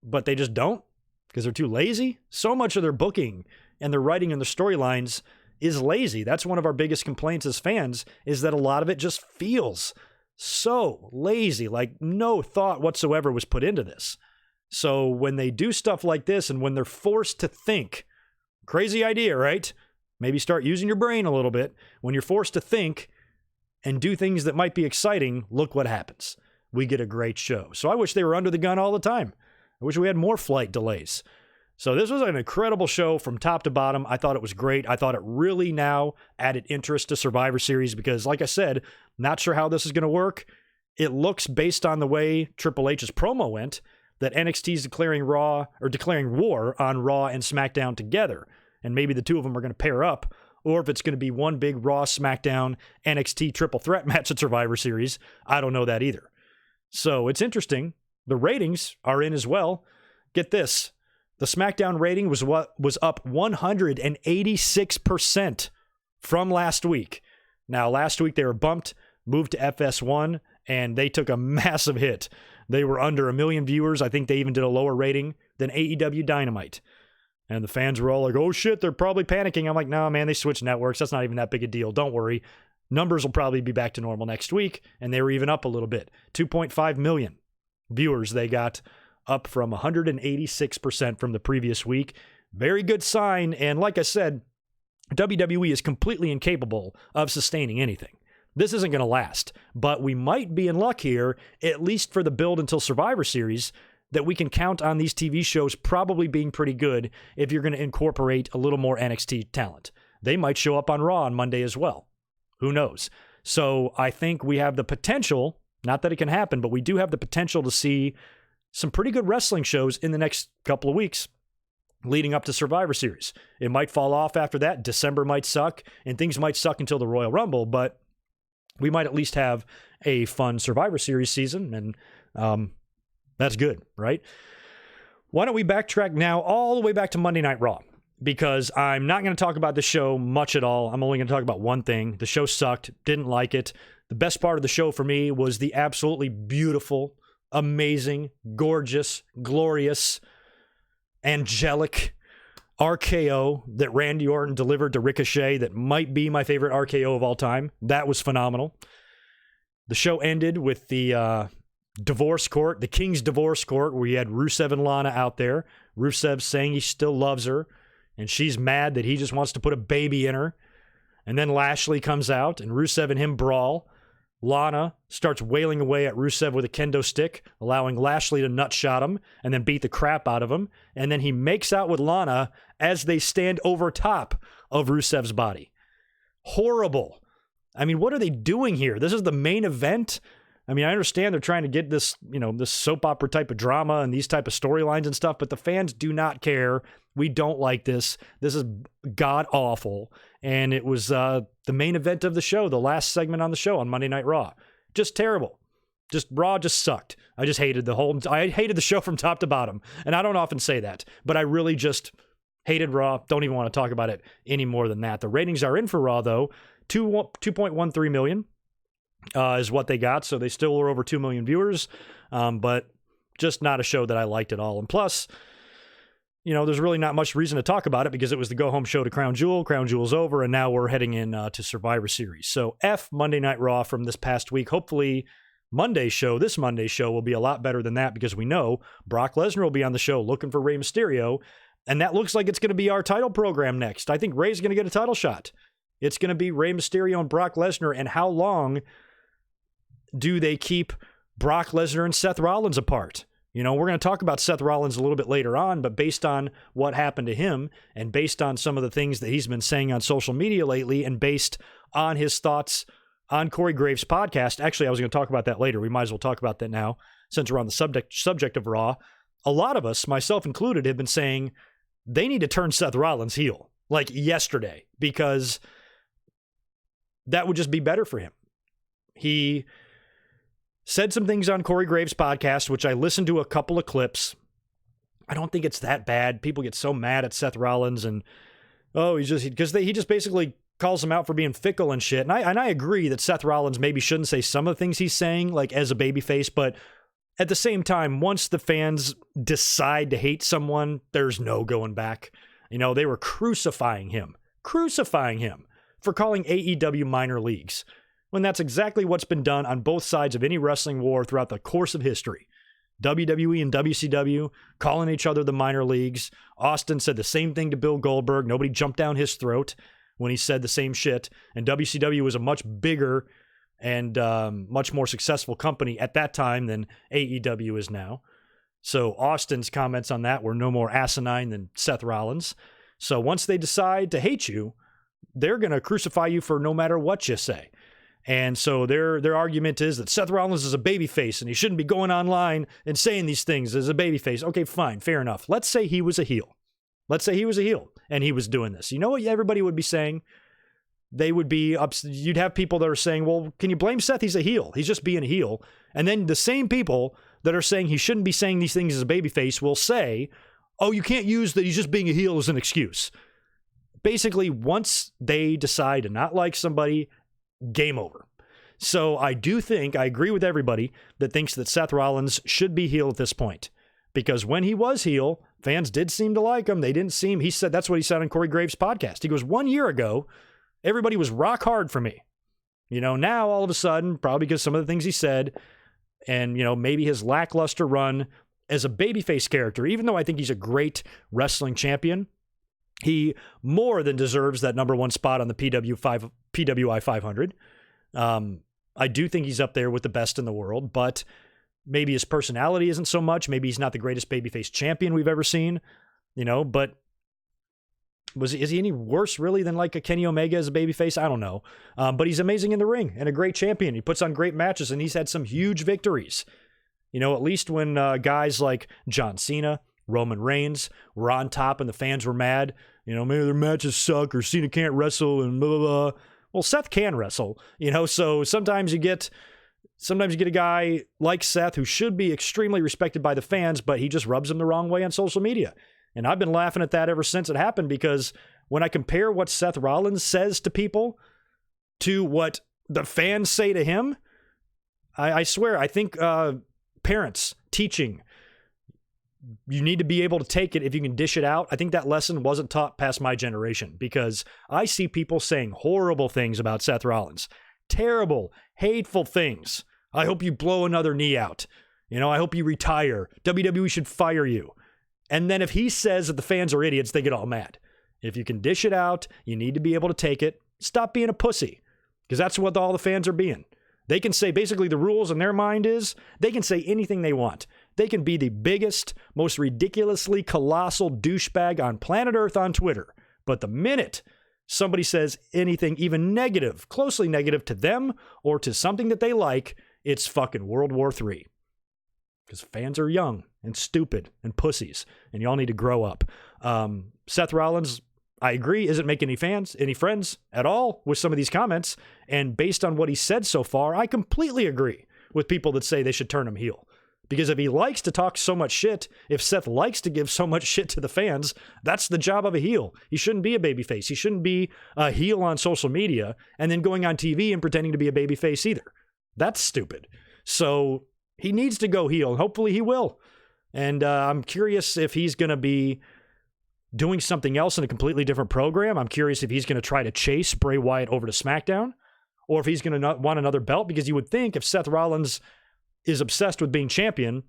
but they just don't because they're too lazy. So much of their booking and their writing and their storylines is lazy. That's one of our biggest complaints as fans, is that a lot of it just feels so lazy, like no thought whatsoever was put into this. So when they do stuff like this and when they're forced to think, crazy idea, right? Maybe start using your brain a little bit. When you're forced to think and do things that might be exciting, look what happens. We get a great show. So I wish they were under the gun all the time. I wish we had more flight delays. So this was an incredible show from top to bottom. I thought it was great. I thought it really now added interest to Survivor Series because, like I said, not sure how this is going to work. It looks, based on the way Triple H's promo went, that NXT is declaring war on Raw and SmackDown together. And maybe the two of them are going to pair up or if it's going to be one big Raw, SmackDown, NXT triple threat match at Survivor Series. I don't know that either. So it's interesting. The ratings are in as well. Get this. The SmackDown rating was up 186% from last week. Now, last week they were bumped, moved to FS1, and they took a massive hit. They were under 1 million viewers. I think they even did a lower rating than AEW Dynamite. And the fans were all like, oh shit, they're probably panicking. I'm like, no, man, they switched networks. That's not even that big a deal. Don't worry. Numbers will probably be back to normal next week. And they were even up a little bit. 2.5 million viewers they got, up from 186% from the previous week. Very good sign. And like I said, WWE is completely incapable of sustaining anything. This isn't going to last, but we might be in luck here, at least for the build until Survivor Series, that we can count on these TV shows probably being pretty good if you're going to incorporate a little more NXT talent. They might show up on Raw on Monday as well. Who knows? So I think we have the potential, not that it can happen, but we do have the potential to see some pretty good wrestling shows in the next couple of weeks leading up to Survivor Series. It might fall off after that. December might suck, and things might suck until the Royal Rumble, but we might at least have a fun Survivor Series season, and that's good, right? Why don't we backtrack now all the way back to Monday Night Raw? Because I'm not going to talk about the show much at all. I'm only going to talk about one thing. The show sucked. Didn't like it. The best part of the show for me was the absolutely beautiful, amazing, gorgeous, glorious, angelic RKO that Randy Orton delivered to Ricochet that might be my favorite RKO of all time. That was phenomenal. The show ended with the divorce court, the King's divorce court, where you had Rusev and Lana out there. Rusev saying he still loves her, and she's mad that he just wants to put a baby in her. And then Lashley comes out, and Rusev and him brawl. Lana starts wailing away at Rusev with a kendo stick, allowing Lashley to nutshot him and then beat the crap out of him. And then he makes out with Lana as they stand over top of Rusev's body. Horrible. I mean, what are they doing here? This is the main event. I mean, I understand they're trying to get this, this soap opera type of drama and these type of storylines and stuff, but the fans do not care. We don't like this. This is god awful. And it was the main event of the show, the last segment on the show on Monday Night Raw. Just terrible. Raw just sucked. I hated the show from top to bottom. And I don't often say that, but I really just hated Raw. Don't even want to talk about it any more than that. The ratings are in for Raw, though. 2.13 million. Is what they got. So they still were over 2 million viewers, but just not a show that I liked at all. And plus, there's really not much reason to talk about it because it was the go-home show to Crown Jewel. Crown Jewel's over, and now we're heading in to Survivor Series. So F Monday Night Raw from this past week. Hopefully this Monday show will be a lot better than that because we know Brock Lesnar will be on the show looking for Rey Mysterio, and that looks like it's going to be our title program next. I think Rey's going to get a title shot. It's going to be Rey Mysterio and Brock Lesnar, and how long do they keep Brock Lesnar and Seth Rollins apart? We're going to talk about Seth Rollins a little bit later on, but based on what happened to him and based on some of the things that he's been saying on social media lately and based on his thoughts on Corey Graves' podcast, actually, I was going to talk about that later. We might as well talk about that now since we're on the subject of Raw. A lot of us, myself included, have been saying they need to turn Seth Rollins heel, like yesterday, because that would just be better for him. He said some things on Corey Graves' podcast, which I listened to a couple of clips. I don't think it's that bad. People get so mad at Seth Rollins and, he just basically calls him out for being fickle and shit. And I agree that Seth Rollins maybe shouldn't say some of the things he's saying, like as a babyface, but at the same time, once the fans decide to hate someone, there's no going back. They were crucifying him for calling AEW minor leagues, when that's exactly what's been done on both sides of any wrestling war throughout the course of history. WWE and WCW calling each other the minor leagues. Austin said the same thing to Bill Goldberg. Nobody jumped down his throat when he said the same shit. And WCW was a much bigger and much more successful company at that time than AEW is now. So Austin's comments on that were no more asinine than Seth Rollins. So once they decide to hate you, they're going to crucify you for no matter what you say. And so their argument is that Seth Rollins is a babyface and he shouldn't be going online and saying these things as a babyface. Okay, fine, fair enough. Let's say he was a heel. And he was doing this. You know what everybody would be saying? they would be you'd have people that are saying, well, can you blame Seth? He's a heel. He's just being a heel. And then the same people that are saying he shouldn't be saying these things as a babyface will say, oh, you can't use that he's just being a heel as an excuse. Basically, once they decide to not like somebody, game over. So I do think, I agree with everybody that thinks that Seth Rollins should be heel at this point. Because when he was heel, fans did seem to like him. They didn't seem, he said, that's what he said on Corey Graves' podcast. He goes, 1 year ago, everybody was rock hard for me. Now all of a sudden, probably because some of the things he said, and, maybe his lackluster run as a babyface character, even though I think he's a great wrestling champion, he more than deserves that number one spot on the PWI 500. I do think he's up there with the best in the world, but maybe his personality isn't so much. Maybe he's not the greatest babyface champion we've ever seen, but is he any worse really than like a Kenny Omega as a babyface? I don't know. But he's amazing in the ring and a great champion. He puts on great matches and he's had some huge victories. At least when guys like John Cena, Roman Reigns were on top and the fans were mad, maybe their matches suck or Cena can't wrestle and blah, blah, blah. Well, Seth can wrestle, so sometimes you get a guy like Seth who should be extremely respected by the fans, but he just rubs them the wrong way on social media. And I've been laughing at that ever since it happened, because when I compare what Seth Rollins says to people to what the fans say to him, I swear, I think parents teaching, you need to be able to take it if you can dish it out. I think that lesson wasn't taught past my generation, because I see people saying horrible things about Seth Rollins. Terrible, hateful things. I hope you blow another knee out. I hope you retire. WWE should fire you. And then if he says that the fans are idiots, they get all mad. If you can dish it out, you need to be able to take it. Stop being a pussy, because that's what all the fans are being. They can say, basically the rules in their mind is they can say anything they want. They can be the biggest, most ridiculously colossal douchebag on planet Earth on Twitter. But the minute somebody says anything even negative, closely negative to them or to something that they like, it's fucking World War III. Because fans are young and stupid and pussies, and y'all need to grow up. Seth Rollins, I agree, isn't making any friends at all with some of these comments. And based on what he said so far, I completely agree with people that say they should turn him heel. Because if he likes to talk so much shit, if Seth likes to give so much shit to the fans, that's the job of a heel. He shouldn't be a babyface. He shouldn't be a heel on social media and then going on TV and pretending to be a babyface either. That's stupid. So he needs to go heel, and hopefully he will. And I'm curious if he's going to be doing something else in a completely different program. I'm curious if he's going to try to chase Bray Wyatt over to SmackDown, or if he's going to want another belt, because you would think if Seth Rollins is obsessed with being champion,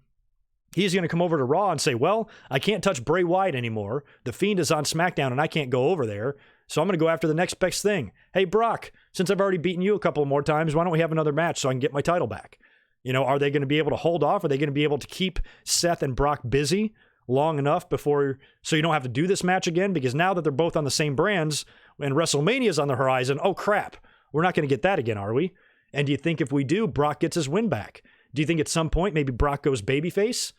he's going to come over to Raw and say, well, I can't touch Bray Wyatt anymore. The Fiend is on SmackDown and I can't go over there. So I'm going to go after the next best thing. Hey, Brock, since I've already beaten you a couple more times, why don't we have another match so I can get my title back? Are they going to be able to hold off? Are they going to be able to keep Seth and Brock busy long enough before, so you don't have to do this match again? Because now that they're both on the same brands and WrestleMania is on the horizon, oh crap, we're not going to get that again, are we? And do you think if we do, Brock gets his win back? Do you think at some point maybe Brock goes babyface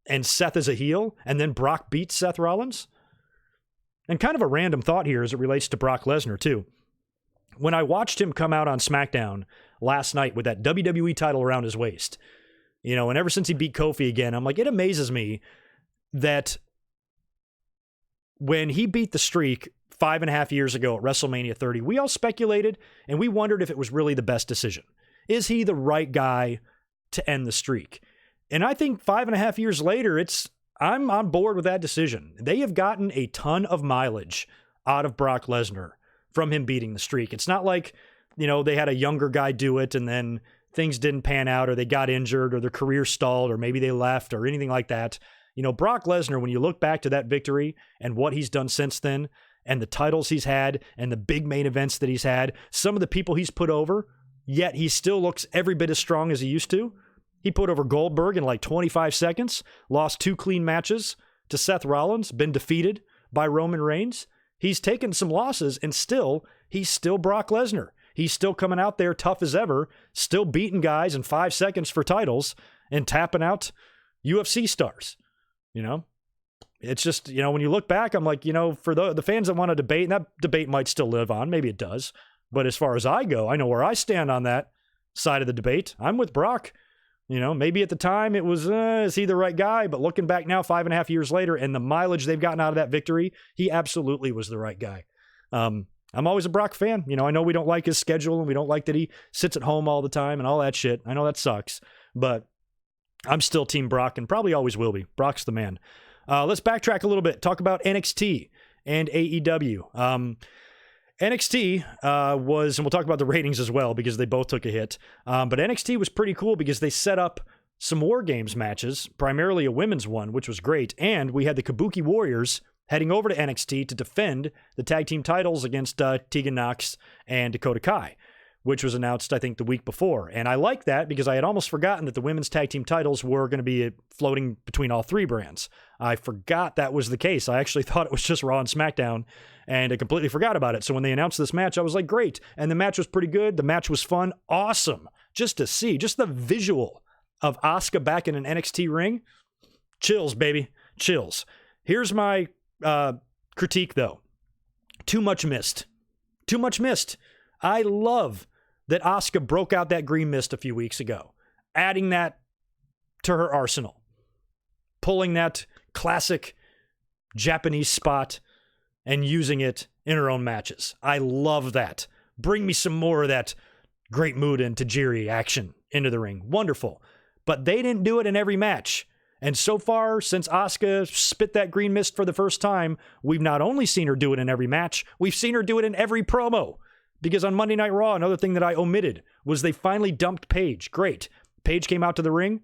and Seth is a heel and then Brock beats Seth Rollins? And kind of a random thought here as it relates to Brock Lesnar too. When I watched him come out on SmackDown last night with that WWE title around his waist, and ever since he beat Kofi again, I'm like, it amazes me that when he beat the streak 5.5 years ago at WrestleMania 30, we all speculated and we wondered if it was really the best decision. Is he the right guy to end the streak? And I think 5.5 years later, I'm on board with that decision. They have gotten a ton of mileage out of Brock Lesnar from him beating the streak. It's not like, they had a younger guy do it and then things didn't pan out, or they got injured, or their career stalled, or maybe they left, or anything like that. Brock Lesnar, when you look back to that victory and what he's done since then, and the titles he's had, and the big main events that he's had, some of the people he's put over, yet he still looks every bit as strong as he used to. He put over Goldberg in like 25 seconds, lost 2 clean matches to Seth Rollins, been defeated by Roman Reigns. He's taken some losses, and he's still Brock Lesnar. He's still coming out there tough as ever, still beating guys in 5 seconds for titles and tapping out UFC stars. It's just, when you look back, I'm like, for the fans that want to debate, and that debate might still live on, maybe it does, But as far as I go, I know where I stand on that side of the debate. I'm with Brock. Maybe at the time it was, is he the right guy? But looking back now, 5.5 years later, and the mileage they've gotten out of that victory, he absolutely was the right guy. I'm always a Brock fan. I know we don't like his schedule and we don't like that he sits at home all the time and all that shit. I know that sucks, but I'm still Team Brock and probably always will be. Brock's the man. Let's backtrack a little bit. Talk about NXT and AEW. NXT was, and we'll talk about the ratings as well because they both took a hit. But NXT was pretty cool because they set up some War Games matches, primarily a women's one, which was great. And we had the Kabuki Warriors heading over to NXT to defend the tag team titles against Tegan Nox and Dakota Kai, which was announced, I think, the week before. And I like that because I had almost forgotten that the women's tag team titles were going to be floating between all three brands. I forgot that was the case. I actually thought it was just Raw and SmackDown, and I completely forgot about it. So when they announced this match, I was like, great. And the match was pretty good. The match was fun. Awesome. Just to see, just the visual of Asuka back in an NXT ring. Chills, baby. Chills. Here's my critique, though. Too much mist. Too much mist. I love that Asuka broke out that green mist a few weeks ago, adding that to her arsenal, pulling that classic Japanese spot and using it in her own matches. I love that. Bring me some more of that Great Muta and Tajiri action into the ring. Wonderful. But they didn't do it in every match. And so far, since Asuka spit that green mist for the first time, we've not only seen her do it in every match, we've seen her do it in every promo. Because on Monday Night Raw, another thing that I omitted was they finally dumped Paige. Great. Paige came out to the ring,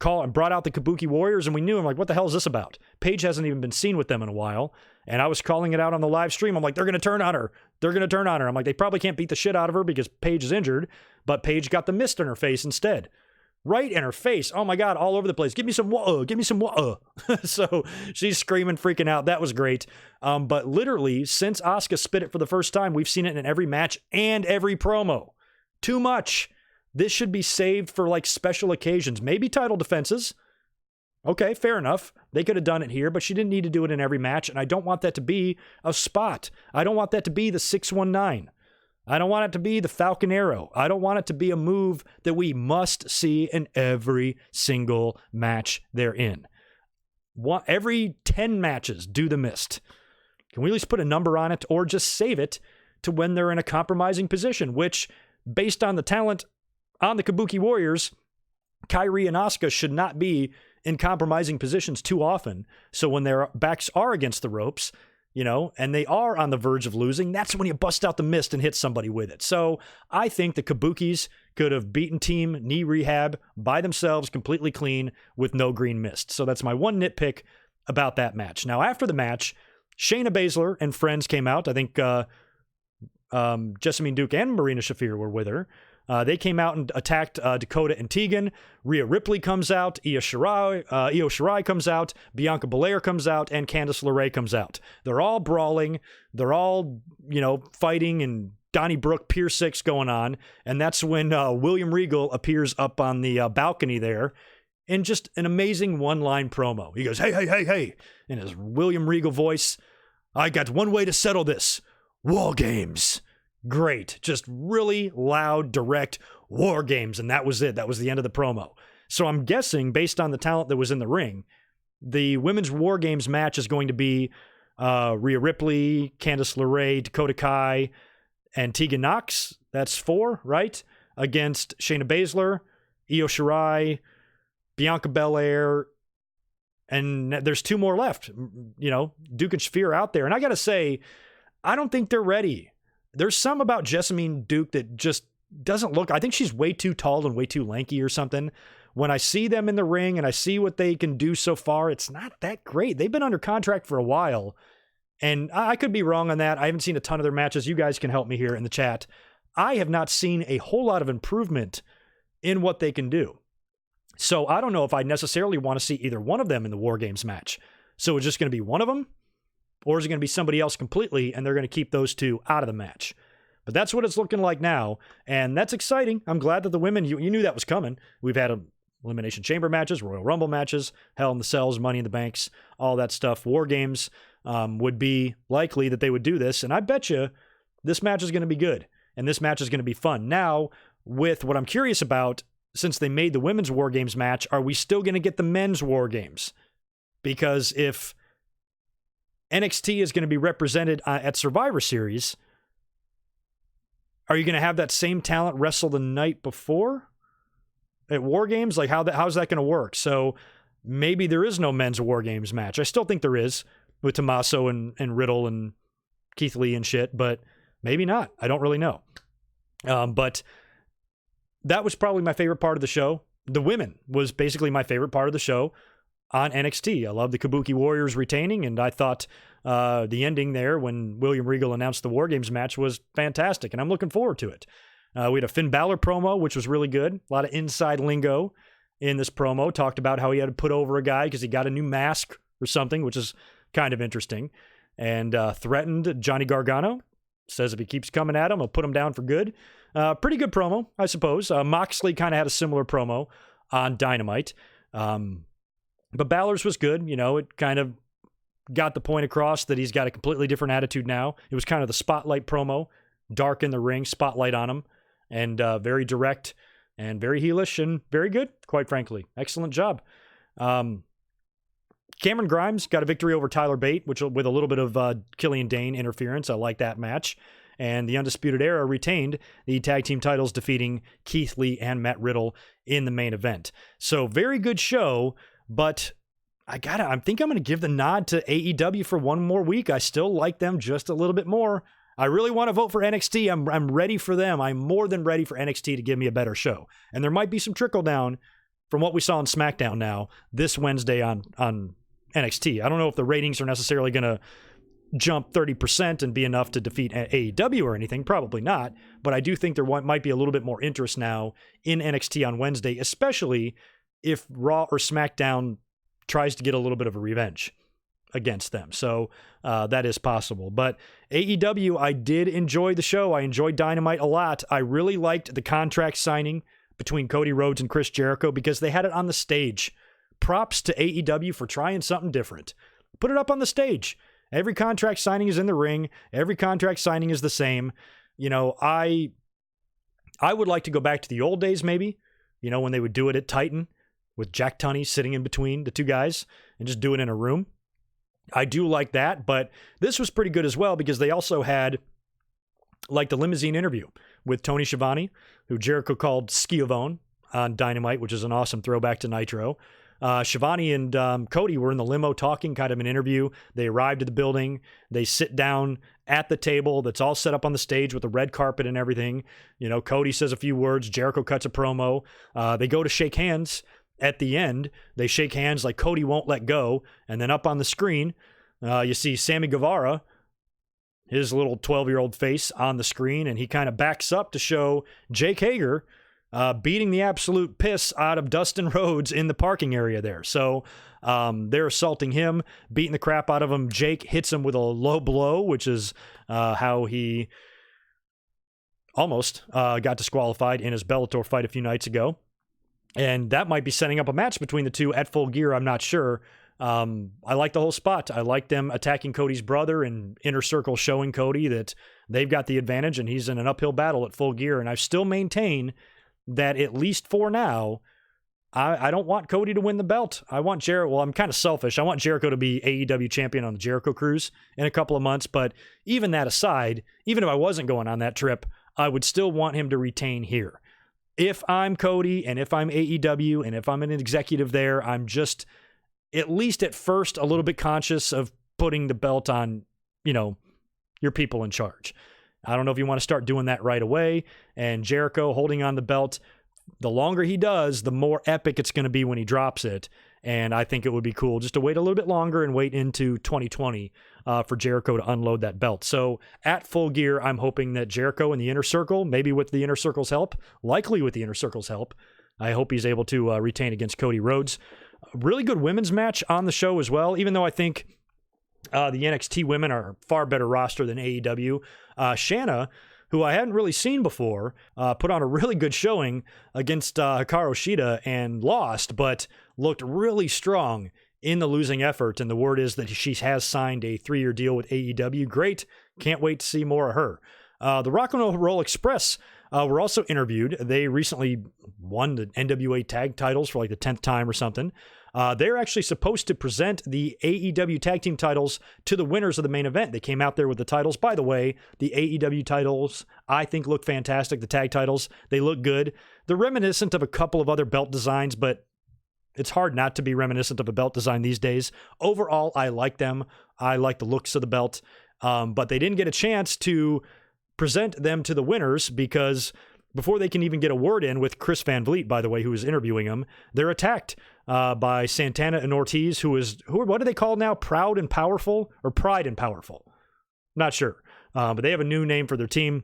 and brought out the Kabuki Warriors, and we knew, I'm like, what the hell is this about? Paige hasn't even been seen with them in a while. And I was calling it out on the live stream. I'm like, they're going to turn on her. They're going to turn on her. I'm like, they probably can't beat the shit out of her because Paige is injured, but Paige got the mist in her face instead. Right in her face. Oh my God, all over the place. Give me some wah, give me some wah. So she's screaming, freaking out. That was great. But literally, since Asuka spit it for the first time, we've seen it in every match and every promo. Too much. This should be saved for like special occasions. Maybe title defenses. Okay, fair enough. They could have done it here, but she didn't need to do it in every match. And I don't want that to be a spot. I don't want that to be the 619. I don't want it to be the Falcon Arrow. I don't want it to be a move that we must see in every single match they're in. Every 10 matches, do the mist. Can we at least put a number on it or just save it to when they're in a compromising position, which, based on the talent on the Kabuki Warriors, Kairi and Asuka should not be in compromising positions too often. So when their backs are against the ropes, and they are on the verge of losing, that's when you bust out the mist and hit somebody with it. So I think the Kabukis could have beaten Team Knee Rehab by themselves, completely clean, with no green mist. So that's my one nitpick about that match. Now, after the match, Shayna Baszler and friends came out. I think Jessamine Duke and Marina Shafir were with her. They came out and attacked Dakota and Tegan. Rhea Ripley comes out. Io Shirai comes out. Bianca Belair comes out. And Candice LeRae comes out. They're all brawling. They're all, fighting, and Donnybrook Pier 6 going on. And that's when William Regal appears up on the balcony there in just an amazing one-line promo. He goes, hey, hey, hey, hey, in his William Regal voice. I got one way to settle this. War Games. Great. Just really loud, direct War Games. And that was it. That was the end of the promo. So I'm guessing, based on the talent that was in the ring, the women's War Games match is going to be Rhea Ripley, Candice LeRae, Dakota Kai, and Tegan Nox. That's 4, right? Against Shayna Baszler, Io Shirai, Bianca Belair, and there's 2 more left. Duke and Shafir are out there. And I got to say, I don't think they're ready. There's some about Jessamine Duke that just doesn't look, I think she's way too tall and way too lanky or something. When I see them in the ring and I see what they can do so far, it's not that great. They've been under contract for a while, and I could be wrong on that. I haven't seen a ton of their matches. You guys can help me here in the chat. I have not seen a whole lot of improvement in what they can do. So I don't know if I necessarily want to see either one of them in the War Games match. So it's just going to be one of them? Or is it going to be somebody else completely, and they're going to keep those 2 out of the match? But that's what it's looking like now, and that's exciting. I'm glad that the women, you knew that was coming. We've had Elimination Chamber matches, Royal Rumble matches, Hell in the Cells, Money in the Banks, all that stuff. War Games would be likely that they would do this, and I bet you this match is going to be good, and this match is going to be fun. Now, with what I'm curious about, since they made the women's War Games match, are we still going to get the men's War Games? Because if NXT is going to be represented at Survivor Series, are you going to have that same talent wrestle the night before at War Games? Like, how's that going to work? So maybe there is no men's War Games match. I still think there is with Tommaso and Riddle and Keith Lee and shit, but maybe not. I don't really know. But that was probably my favorite part of the show. The women was basically my favorite part of the show on NXT. I love the Kabuki Warriors retaining, and I thought the ending there when William Regal announced the War Games match was fantastic, and I'm looking forward to it. We had a Finn Balor promo, which was really good. A lot of inside lingo in this promo. Talked about how he had to put over a guy because he got a new mask or something, which is kind of interesting. And threatened Johnny Gargano. Says if he keeps coming at him, he'll put him down for good. Pretty good promo, I suppose. Moxley kind of had a similar promo on Dynamite. But Balor's was good. You know, it kind of got the point across that he's got a completely different attitude now. It was kind of the spotlight promo. Dark in the ring, spotlight on him. And very direct and very heelish and very good, quite frankly. Excellent job. Cameron Grimes got a victory over Tyler Bate, which with a little bit of Killian Dane interference. I like that match. And the Undisputed Era retained the tag team titles, defeating Keith Lee and Matt Riddle in the main event. So very good show, but I think I'm going to give the nod to AEW for one more week. I still like them just a little bit more. I really want to vote for NXT. I'm ready for them. I'm more than ready for NXT to give me a better show. And there might be some trickle down from what we saw on Smackdown now this Wednesday on NXT. I don't know if the ratings are necessarily going to jump 30% and be enough to defeat AEW or anything. Probably not. But I do think there might be a little bit more interest now in NXT on Wednesday, especially if Raw or SmackDown tries to get a little bit of a revenge against them. So that is possible. But AEW, I did enjoy the show. I enjoyed Dynamite a lot. I really liked the contract signing between Cody Rhodes and Chris Jericho because they had it on the stage. Props to AEW for trying something different. Put it up on the stage. Every contract signing is in the ring. Every contract signing is the same. You know, I would like to go back to the old days maybe, you know, when they would do it at Titan with Jack Tunney sitting in between the two guys and just do it in a room. I do like that, but this was pretty good as well because they also had like the limousine interview with Tony Schiavone, who Jericho called Schiavone on Dynamite, which is an awesome throwback to Nitro. Shivani and Cody were in the limo talking, kind of an interview. They arrived at the building. They sit down at the table that's all set up on the stage with the red carpet and everything. You know, Cody says a few words. Jericho cuts a promo. They go to shake hands at the end. They shake hands like Cody won't let go. And then up on the screen, you see Sammy Guevara, his little 12-year-old face on the screen, and he kind of backs up to show Jake Hager beating the absolute piss out of Dustin Rhodes in the parking area there. So they're assaulting him, beating the crap out of him. Jake hits him with a low blow, which is how he almost got disqualified in his Bellator fight a few nights ago. And that might be setting up a match between the two at Full Gear. I'm not sure. I like the whole spot. I like them attacking Cody's brother and Inner Circle showing Cody that they've got the advantage and he's in an uphill battle at Full Gear. And I still maintain that at least for now, I don't want Cody to win the belt. I want Jericho. Well, I'm kind of selfish. I want Jericho to be AEW champion on the Jericho Cruise in a couple of months. But even that aside, even if I wasn't going on that trip, I would still want him to retain here. If I'm Cody and if I'm AEW and if I'm an executive there, I'm just at least at first a little bit conscious of putting the belt on, you know, your people in charge. I don't know if you want to start doing that right away. And Jericho holding on the belt, the longer he does, the more epic it's going to be when he drops it. And I think it would be cool just to wait a little bit longer and wait into 2020 for Jericho to unload that belt. So at Full Gear, I'm hoping that Jericho in the Inner Circle, maybe with the Inner Circle's help, likely with the Inner Circle's help, I hope he's able to retain against Cody Rhodes. A really good women's match on the show as well, even though I think the NXT women are a far better roster than AEW. Shanna, who I hadn't really seen before, put on a really good showing against Hikaru Shida and lost, but looked really strong in the losing effort. And the word is that she has signed a 3-year deal with AEW. Great. Can't wait to see more of her. The Rock and Roll Express were also interviewed. They recently won the NWA tag titles for like the 10th time or something. They're actually supposed to present the AEW tag team titles to the winners of the main event. They came out there with the titles. By the way, the AEW titles, I think, look fantastic. The tag titles, they look good. They're reminiscent of a couple of other belt designs, but it's hard not to be reminiscent of a belt design these days. Overall, I like them. I like the looks of the belt. But they didn't get a chance to present them to the winners because before they can even get a word in with Chris Van Vliet, by the way, who was interviewing them, they're attacked by Santana and Ortiz, what do they call now? Proud and Powerful or Pride and Powerful? Not sure. But they have a new name for their team.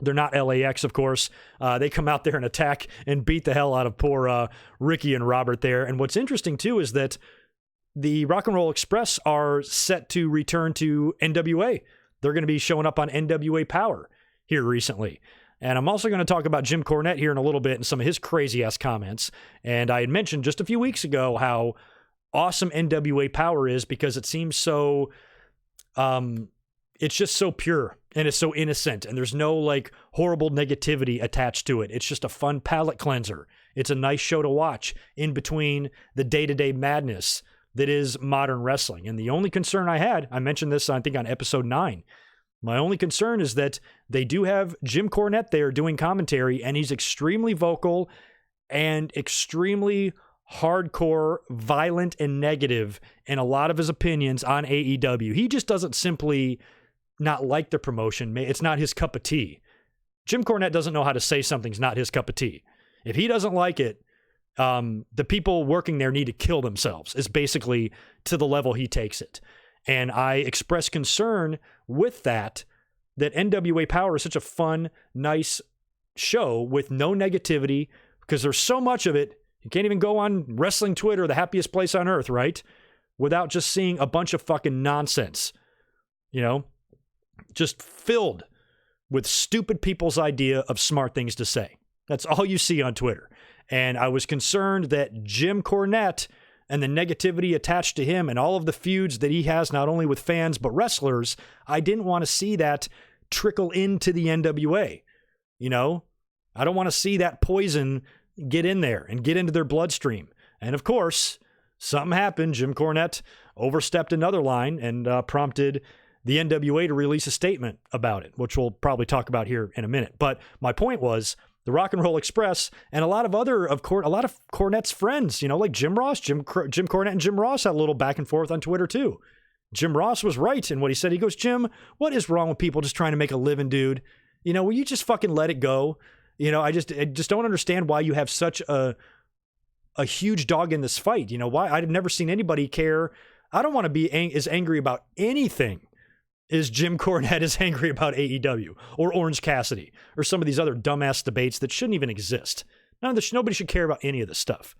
They're not LAX, of course. They come out there and attack and beat the hell out of poor Ricky and Robert there. And what's interesting, too, is that the Rock and Roll Express are set to return to NWA. They're going to be showing up on NWA Power here recently. And I'm also going to talk about Jim Cornette here in a little bit and some of his crazy-ass comments. And I had mentioned just a few weeks ago how awesome NWA Power is because it seems so, it's just so pure and it's so innocent. And there's no like horrible negativity attached to it. It's just a fun palate cleanser. It's a nice show to watch in between the day-to-day madness that is modern wrestling. And the only concern I had, I mentioned this, I think, on episode 9, my only concern is that they do have Jim Cornette there doing commentary, and he's extremely vocal and extremely hardcore, violent, and negative in a lot of his opinions on AEW. He just doesn't simply not like the promotion. It's not his cup of tea. Jim Cornette doesn't know how to say something's not his cup of tea. If he doesn't like it, the people working there need to kill themselves, is basically to the level he takes it. And I express concern with that NWA Power is such a fun, nice show with no negativity because there's so much of it. You can't even go on wrestling Twitter, the happiest place on earth, right? Without just seeing a bunch of fucking nonsense, just filled with stupid people's idea of smart things to say. That's all you see on Twitter. And I was concerned that Jim Cornette and the negativity attached to him and all of the feuds that he has, not only with fans, but wrestlers, I didn't want to see that trickle into the NWA. I don't want to see that poison get in there and get into their bloodstream. And of course, something happened. Jim Cornette overstepped another line and prompted the NWA to release a statement about it, which we'll probably talk about here in a minute. But my point was, the Rock and Roll Express and a lot of Cornette's friends, like Jim Ross, Jim Cornette and Jim Ross had a little back and forth on Twitter too. Jim Ross was right in what he said. He goes, Jim, what is wrong with people just trying to make a living, dude? Will you just fucking let it go? I just don't understand why you have such a huge dog in this fight. Why? I've never seen anybody care. I don't want to be as angry about anything is Jim Cornette is angry about AEW or Orange Cassidy or some of these other dumbass debates that shouldn't even exist. Nobody should care about any of this stuff.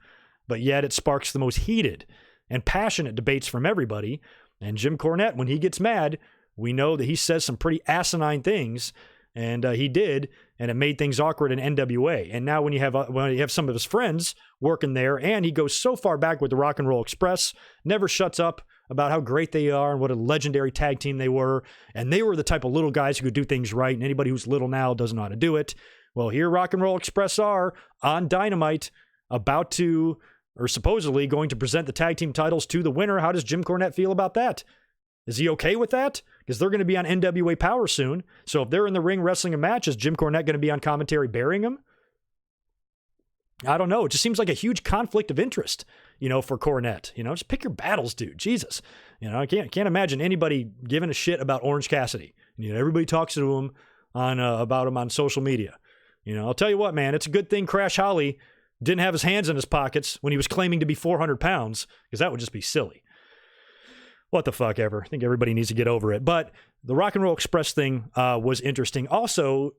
But yet it sparks the most heated and passionate debates from everybody. And Jim Cornette, when he gets mad, we know that he says some pretty asinine things, and he did, and it made things awkward in NWA. And now when you have some of his friends working there, and he goes so far back with the Rock and Roll Express, never shuts up about how great they are and what a legendary tag team they were. And they were the type of little guys who could do things right. And anybody who's little now doesn't know how to do it. Well, here Rock and Roll Express are on Dynamite about to, or supposedly going to present the tag team titles to the winner. How does Jim Cornette feel about that? Is he okay with that? Because they're going to be on NWA Power soon. So if they're in the ring wrestling a match, is Jim Cornette going to be on commentary burying him? I don't know. It just seems like a huge conflict of interest, for Cornette. Just pick your battles, dude. Jesus. I can't imagine anybody giving a shit about Orange Cassidy. Everybody talks to him about him on social media. I'll tell you what, man, it's a good thing Crash Holly didn't have his hands in his pockets when he was claiming to be 400 pounds, because that would just be silly. What the fuck ever. I think everybody needs to get over it. But the Rock and Roll Express thing was interesting. Also,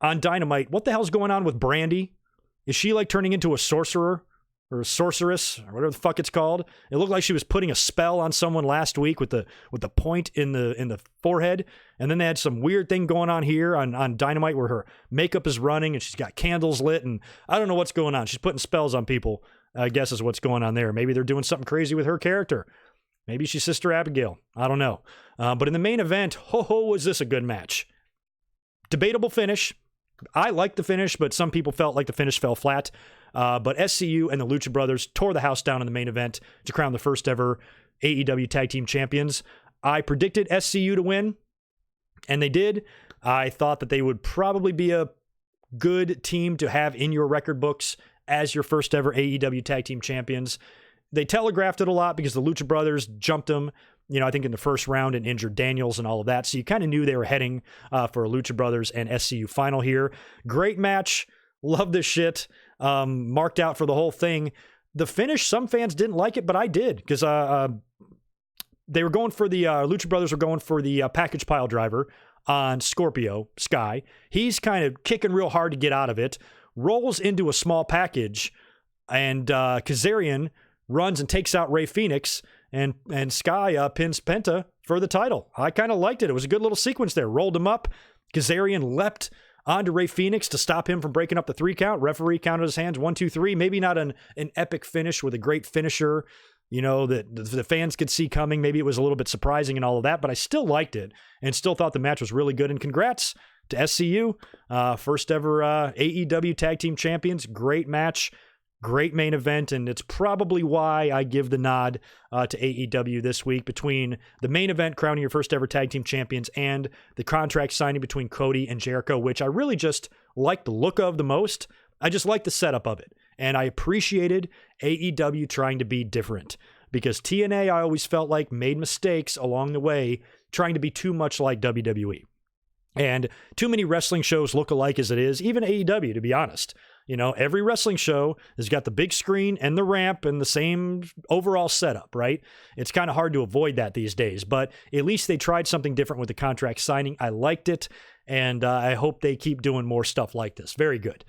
on Dynamite, what the hell's going on with Brandy? Is she like turning into a sorcerer or a sorceress or whatever the fuck it's called? It looked like she was putting a spell on someone last week with the point in the forehead. And then they had some weird thing going on here on Dynamite where her makeup is running and she's got candles lit and I don't know what's going on. She's putting spells on people, I guess is what's going on there. Maybe they're doing something crazy with her character. Maybe she's Sister Abigail. I don't know. But in the main event, was this a good match? Debatable finish. I like the finish, but some people felt like the finish fell flat. But SCU and the Lucha Brothers tore the house down in the main event to crown the first ever AEW Tag Team Champions. I predicted SCU to win, and they did. I thought that they would probably be a good team to have in your record books as your first ever AEW Tag Team Champions. They telegraphed it a lot because the Lucha Brothers jumped them, I think in the first round and injured Daniels and all of that. So you kind of knew they were heading for a Lucha Brothers and SCU final here. Great match. Love this shit. Marked out for the whole thing. The finish, some fans didn't like it, but I did because they were going for the Lucha Brothers were going for the package pile driver on Scorpio Sky. He's kind of kicking real hard to get out of it, rolls into a small package, and Kazarian runs and takes out Rey Fenix, and Sky pins Penta for the title. I kind of liked it. It was a good little sequence there. Rolled him up. Kazarian leapt onto Rey Fenix to stop him from breaking up the 3 count. Referee counted his hands 1, 2, 3. Maybe not an epic finish with a great finisher, that the fans could see coming. Maybe it was a little bit surprising and all of that, but I still liked it and still thought the match was really good. And congrats to SCU, first ever AEW Tag Team Champions. Great match, great main event, and it's probably why I give the nod to AEW this week between the main event crowning your first ever Tag Team Champions and the contract signing between Cody and Jericho, which I really just like the look of the most. I just like the setup of it. And I appreciated AEW trying to be different because TNA, I always felt like, made mistakes along the way trying to be too much like WWE. And too many wrestling shows look alike as it is, even AEW, to be honest. Every wrestling show has got the big screen and the ramp and the same overall setup, right? It's kind of hard to avoid that these days, but at least they tried something different with the contract signing. I liked it, and I hope they keep doing more stuff like this. Very good.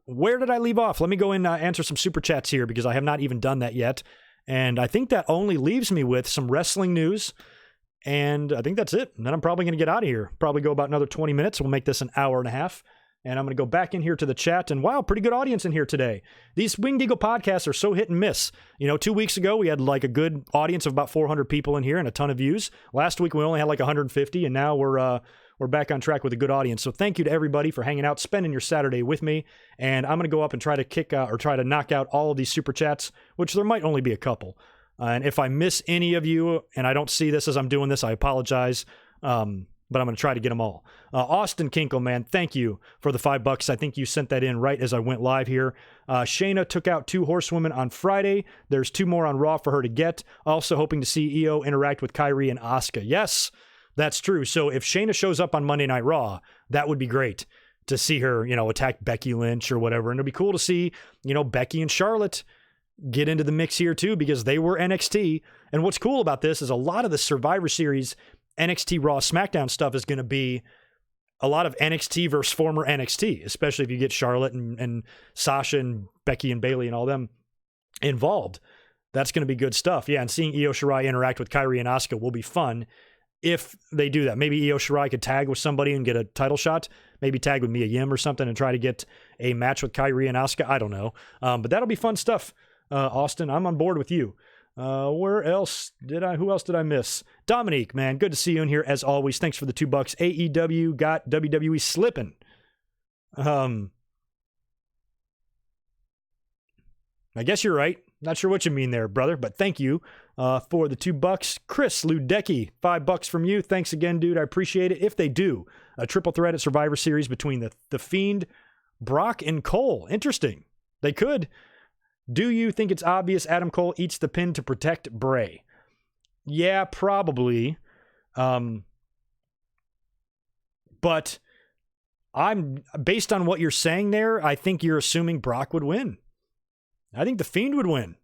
Where did I leave off? Let me go and answer some super chats here because I have not even done that yet. And I think that only leaves me with some wrestling news. And I think that's it. And then I'm probably going to get out of here. Probably go about another 20 minutes. We'll make this an hour and a half. And I'm going to go back in here to the chat. And wow, pretty good audience in here today. These Winged Eagle podcasts are so hit and miss. 2 weeks ago, we had like a good audience of about 400 people in here and a ton of views. Last week, we only had like 150. And now we're back on track with a good audience. So thank you to everybody for hanging out, spending your Saturday with me. And I'm going to go up and try to knock out all of these super chats, which there might only be a couple. And if I miss any of you and I don't see this as I'm doing this, I apologize. But I'm going to try to get them all. Austin Kinkle, man, thank you for the $5. I think you sent that in right as I went live here. Shayna took out 2 horsewomen on Friday. There's 2 more on Raw for her to get. Also hoping to see Io interact with Kyrie and Asuka. Yes, that's true. So if Shayna shows up on Monday Night Raw, that would be great to see her, attack Becky Lynch or whatever. And it'd be cool to see, Becky and Charlotte get into the mix here too, because they were NXT. And what's cool about this is a lot of the Survivor Series NXT Raw Smackdown stuff is going to be a lot of NXT versus former NXT, especially if you get Charlotte and Sasha and Becky and Bayley and all them involved. That's going to be good stuff. Yeah, and seeing Io Shirai interact with Kyrie and Asuka will be fun if they do that. Maybe Io Shirai could tag with somebody and get a title shot. Maybe tag with Mia Yim or something and try to get a match with Kyrie and Asuka. I don't know. But that'll be fun stuff. Austin, I'm on board with you. Who else did I miss? Dominique, man, good to see you in here as always. Thanks for the $2. AEW got WWE slipping. I guess you're right. Not sure what you mean there, brother, but thank you for the $2. Chris Ludecki, $5 from you. Thanks again, dude. I appreciate it. If they do a triple threat at Survivor Series between the Fiend, Brock, and Cole, interesting. They could. Do you think it's obvious Adam Cole eats the pin to protect Bray? Yeah, probably. But I'm based on what you're saying there, I think you're assuming Brock would win. I think the Fiend would win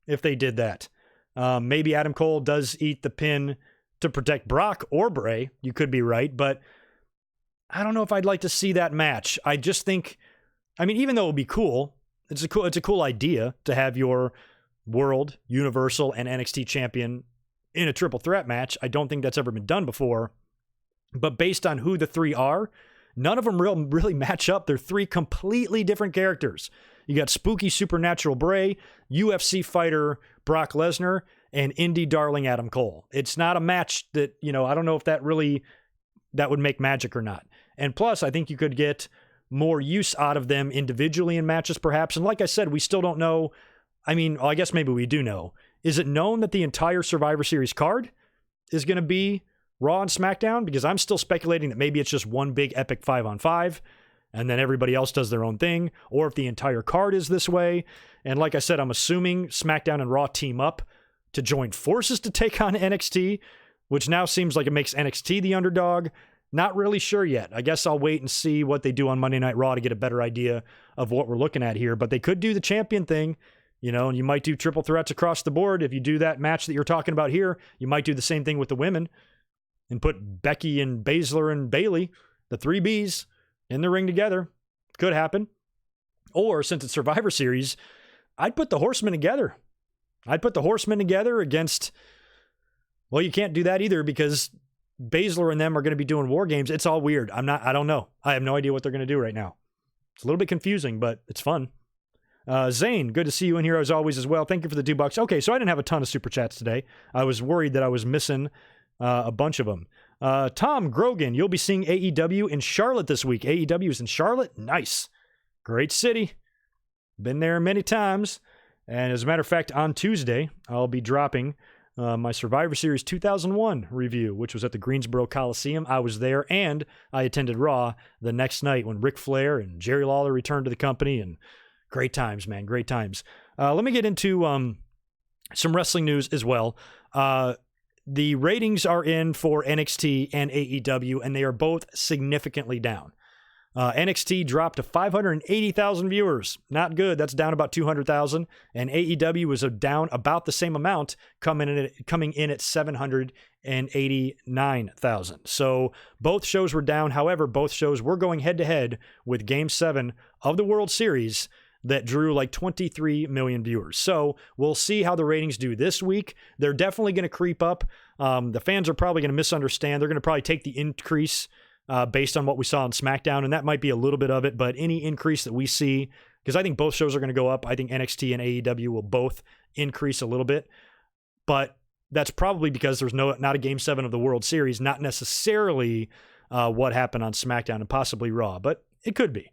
if they did that. Maybe Adam Cole does eat the pin to protect Brock or Bray. You could be right, but I don't know if I'd like to see that match. I just think, even though it would be cool, it's a cool idea to have your World, Universal, and NXT champion in a triple threat match. I don't think that's ever been done before. But based on who the 3 are, none of them really match up. They're 3 completely different characters. You got spooky supernatural Bray, UFC fighter Brock Lesnar, and indie darling Adam Cole. It's not a match that, I don't know if that really that would make magic or not. And plus, I think you could get more use out of them individually in matches, perhaps. And like I said, we still don't know. I mean, I guess maybe we do know. Is it known that the entire Survivor Series card is going to be Raw and SmackDown? Because I'm still speculating that maybe it's just one big epic 5-on-5, and then everybody else does their own thing, or if the entire card is this way. And like I said, I'm assuming SmackDown and Raw team up to join forces to take on NXT, which now seems like it makes NXT the underdog. Not really sure yet. I guess I'll wait and see what they do on Monday Night Raw to get a better idea of what we're looking at here. But they could do the champion thing, and you might do triple threats across the board. If you do that match that you're talking about here, you might do the same thing with the women and put Becky and Baszler and Bayley, the 3 Bs, in the ring together. Could happen. Or, since it's Survivor Series, I'd put the Horsemen together. I'd put the Horsemen together against... Well, you can't do that either because Baszler and them are going to be doing war games. It's all weird. I don't know. I have no idea what they're going to do right now. It's a little bit confusing, but it's fun. Zayn, good to see you in here as always as well. Thank you for the $2. Okay, so I didn't have a ton of super chats today. I was worried that I was missing a bunch of them. Tom Grogan, you'll be seeing AEW in Charlotte this week. AEW is in Charlotte? Nice. Great city. Been there many times. And as a matter of fact, on Tuesday, I'll be dropping my Survivor Series 2001 review, which was at the Greensboro Coliseum. I was there, and I attended Raw the next night when Ric Flair and Jerry Lawler returned to the company, and great times, man, great times. Let me get into some wrestling news as well. The ratings are in for NXT and AEW, and they are both significantly down. NXT dropped to 580,000 viewers. Not good. That's down about 200,000. And AEW was down about the same amount, coming in at 789,000. So both shows were down. However, both shows were going head-to-head with Game 7 of the World Series that drew like 23 million viewers. So we'll see how the ratings do this week. They're definitely going to creep up. The fans are probably going to misunderstand. They're going to probably take the increase based on what we saw on SmackDown, and that might be a little bit of it, but any increase that we see, because I think both shows are going to go up. I think NXT and AEW will both increase a little bit, but that's probably because there's not a Game 7 of the World Series, not necessarily what happened on SmackDown and possibly Raw, but it could be.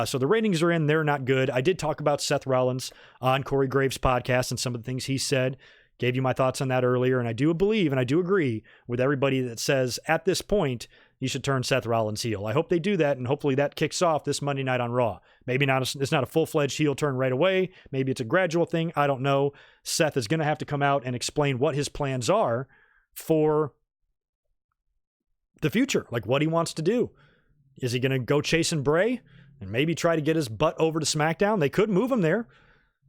So the ratings are in. They're not good. I did talk about Seth Rollins on Corey Graves' podcast and some of the things he said. Gave you my thoughts on that earlier, and I do believe and I do agree with everybody that says at this point you should turn Seth Rollins heel. I hope they do that, and hopefully that kicks off this Monday night on Raw. Maybe not. It's not a full-fledged heel turn right away. Maybe it's a gradual thing. I don't know. Seth is going to have to come out and explain what his plans are for the future, like what he wants to do. Is he going to go chasing Bray and maybe try to get his butt over to SmackDown? They could move him there.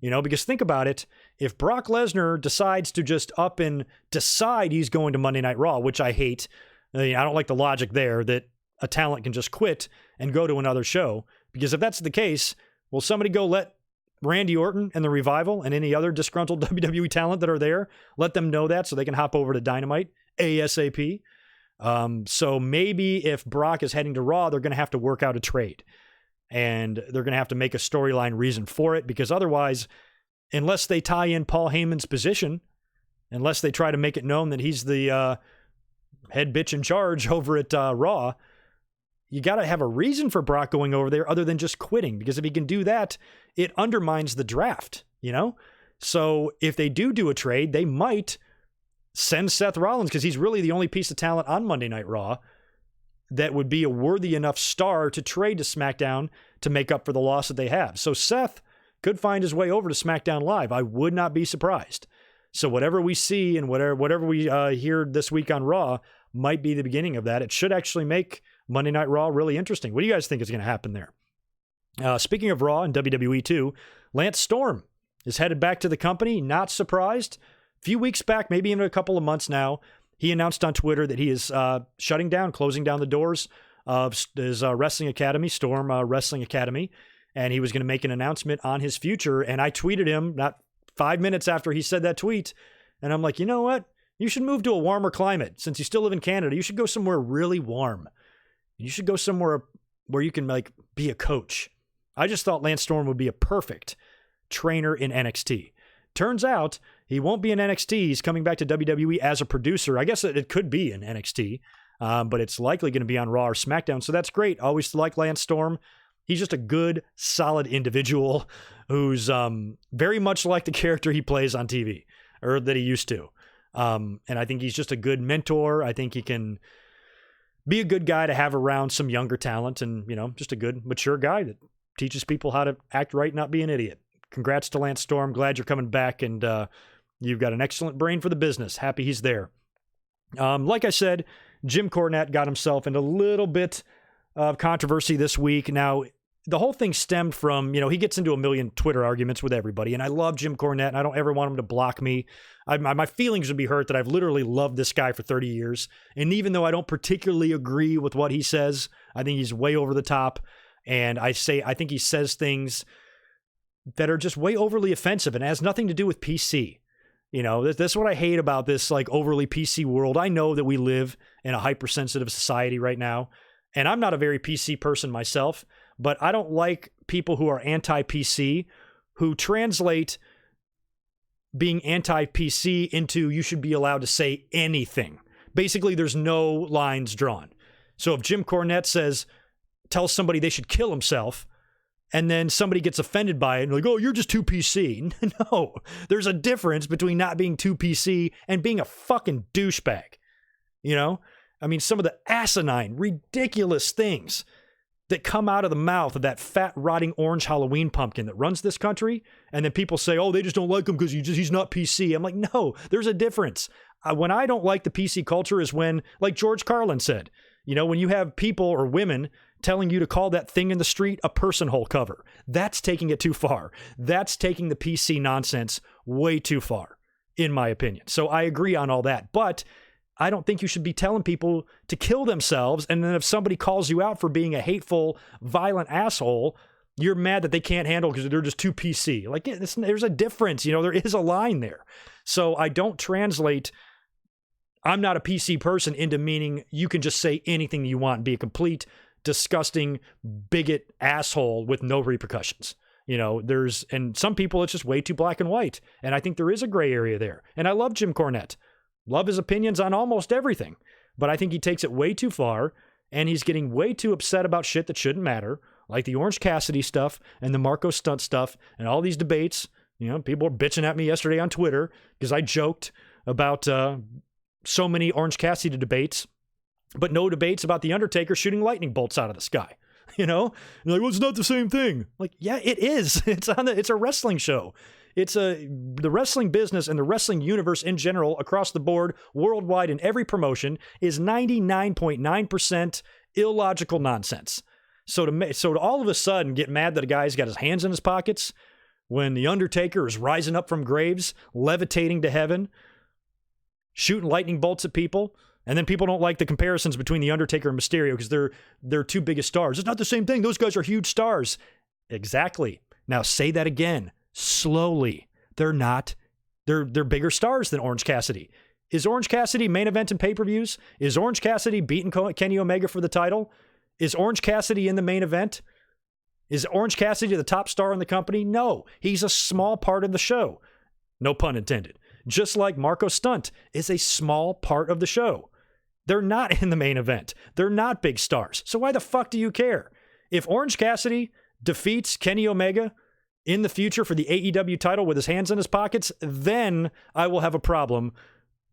Because think about it. If Brock Lesnar decides to just up and decide he's going to Monday Night Raw, which I hate, I don't like the logic there that a talent can just quit and go to another show. Because if that's the case, will somebody go let Randy Orton and the Revival and any other disgruntled WWE talent that are there, let them know that so they can hop over to Dynamite ASAP? So maybe if Brock is heading to Raw, they're going to have to work out a trade. And they're going to have to make a storyline reason for it, because otherwise, unless they tie in Paul Heyman's position, unless they try to make it known that he's the head bitch in charge over at Raw, you got to have a reason for Brock going over there other than just quitting, because if he can do that, it undermines the draft, So if they do a trade, they might send Seth Rollins, because he's really the only piece of talent on Monday Night Raw that would be a worthy enough star to trade to SmackDown to make up for the loss that they have. So Seth could find his way over to SmackDown Live. I would not be surprised. So whatever we see and whatever we hear this week on Raw might be the beginning of that. It should actually make Monday Night Raw really interesting. What do you guys think is going to happen there? Speaking of Raw and WWE too, Lance Storm is headed back to the company. Not surprised. A few weeks back, maybe even a couple of months now, he announced on Twitter that he is closing down the doors of his wrestling academy, Storm Wrestling Academy, and he was going to make an announcement on his future. And I tweeted him not 5 minutes after he said that tweet, and I'm like, you know what? You should move to a warmer climate. Since you still live in Canada, you should go somewhere really warm. You should go somewhere where you can be a coach. I just thought Lance Storm would be a perfect trainer in NXT. Turns out he won't be in NXT. He's coming back to WWE as a producer. I guess it could be in NXT. but it's likely going to be on Raw or SmackDown, so that's great. Always like Lance Storm. He's just a good, solid individual who's very much like the character he plays on TV, or that he used to. And I think he's just a good mentor. I think he can be a good guy to have around some younger talent, and, just a good, mature guy that teaches people how to act right, not be an idiot. Congrats to Lance Storm. Glad you're coming back, and you've got an excellent brain for the business. Happy he's there. Like I said, Jim Cornette got himself into a little bit of controversy this week. Now, the whole thing stemmed from, he gets into a million Twitter arguments with everybody, and I love Jim Cornette, and I don't ever want him to block me. My feelings would be hurt that I've literally loved this guy for 30 years, and even though I don't particularly agree with what he says, I think he's way over the top, and I think he says things that are just way overly offensive and has nothing to do with PC. That's what I hate about this, overly PC world. I know that we live in a hypersensitive society right now, and I'm not a very PC person myself, but I don't like people who are anti-PC who translate being anti-PC into you should be allowed to say anything. Basically, there's no lines drawn. So if Jim Cornette tells somebody they should kill himself, and then somebody gets offended by it and oh, you're just too PC. No, there's a difference between not being too PC and being a fucking douchebag. Some of the asinine, ridiculous things that come out of the mouth of that fat, rotting orange Halloween pumpkin that runs this country, and then people say, oh, they just don't like him because he's not PC. I'm like, no, there's a difference. When I don't like the PC culture is when, like George Carlin said, when you have people or women telling you to call that thing in the street a person hole cover. That's taking it too far. That's taking the PC nonsense way too far, in my opinion. So I agree on all that, but I don't think you should be telling people to kill themselves, and then if somebody calls you out for being a hateful, violent asshole, you're mad that they can't handle because they're just too PC. There's a difference. There is a line there. So I don't translate I'm not a PC person into meaning you can just say anything you want and be a complete, disgusting, bigot asshole with no repercussions. And some people, it's just way too black and white. And I think there is a gray area there. And I love Jim Cornette. Love his opinions on almost everything. But I think he takes it way too far, and he's getting way too upset about shit that shouldn't matter, like the Orange Cassidy stuff and the Marco Stunt stuff and all these debates. People were bitching at me yesterday on Twitter because I joked about so many Orange Cassidy debates, but no debates about The Undertaker shooting lightning bolts out of the sky. Well, it's not the same thing. Yeah, it is. It's a wrestling show. The wrestling business and the wrestling universe in general, across the board, worldwide, in every promotion, is 99.9% illogical nonsense. So to all of a sudden get mad that a guy's got his hands in his pockets when The Undertaker is rising up from graves, levitating to heaven, shooting lightning bolts at people, and then people don't like the comparisons between The Undertaker and Mysterio because they're two biggest stars. It's not the same thing. Those guys are huge stars. Exactly. Now say that again. Slowly. They're not. They're bigger stars than Orange Cassidy. Is Orange Cassidy main event in pay-per-views? Is Orange Cassidy beating Kenny Omega for the title? Is Orange Cassidy in the main event? Is Orange Cassidy the top star in the company? No. He's a small part of the show. No pun intended. Just like Marco Stunt is a small part of the show. They're not in the main event. They're not big stars. So why the fuck do you care? If Orange Cassidy defeats Kenny Omega in the future for the AEW title with his hands in his pockets, then I will have a problem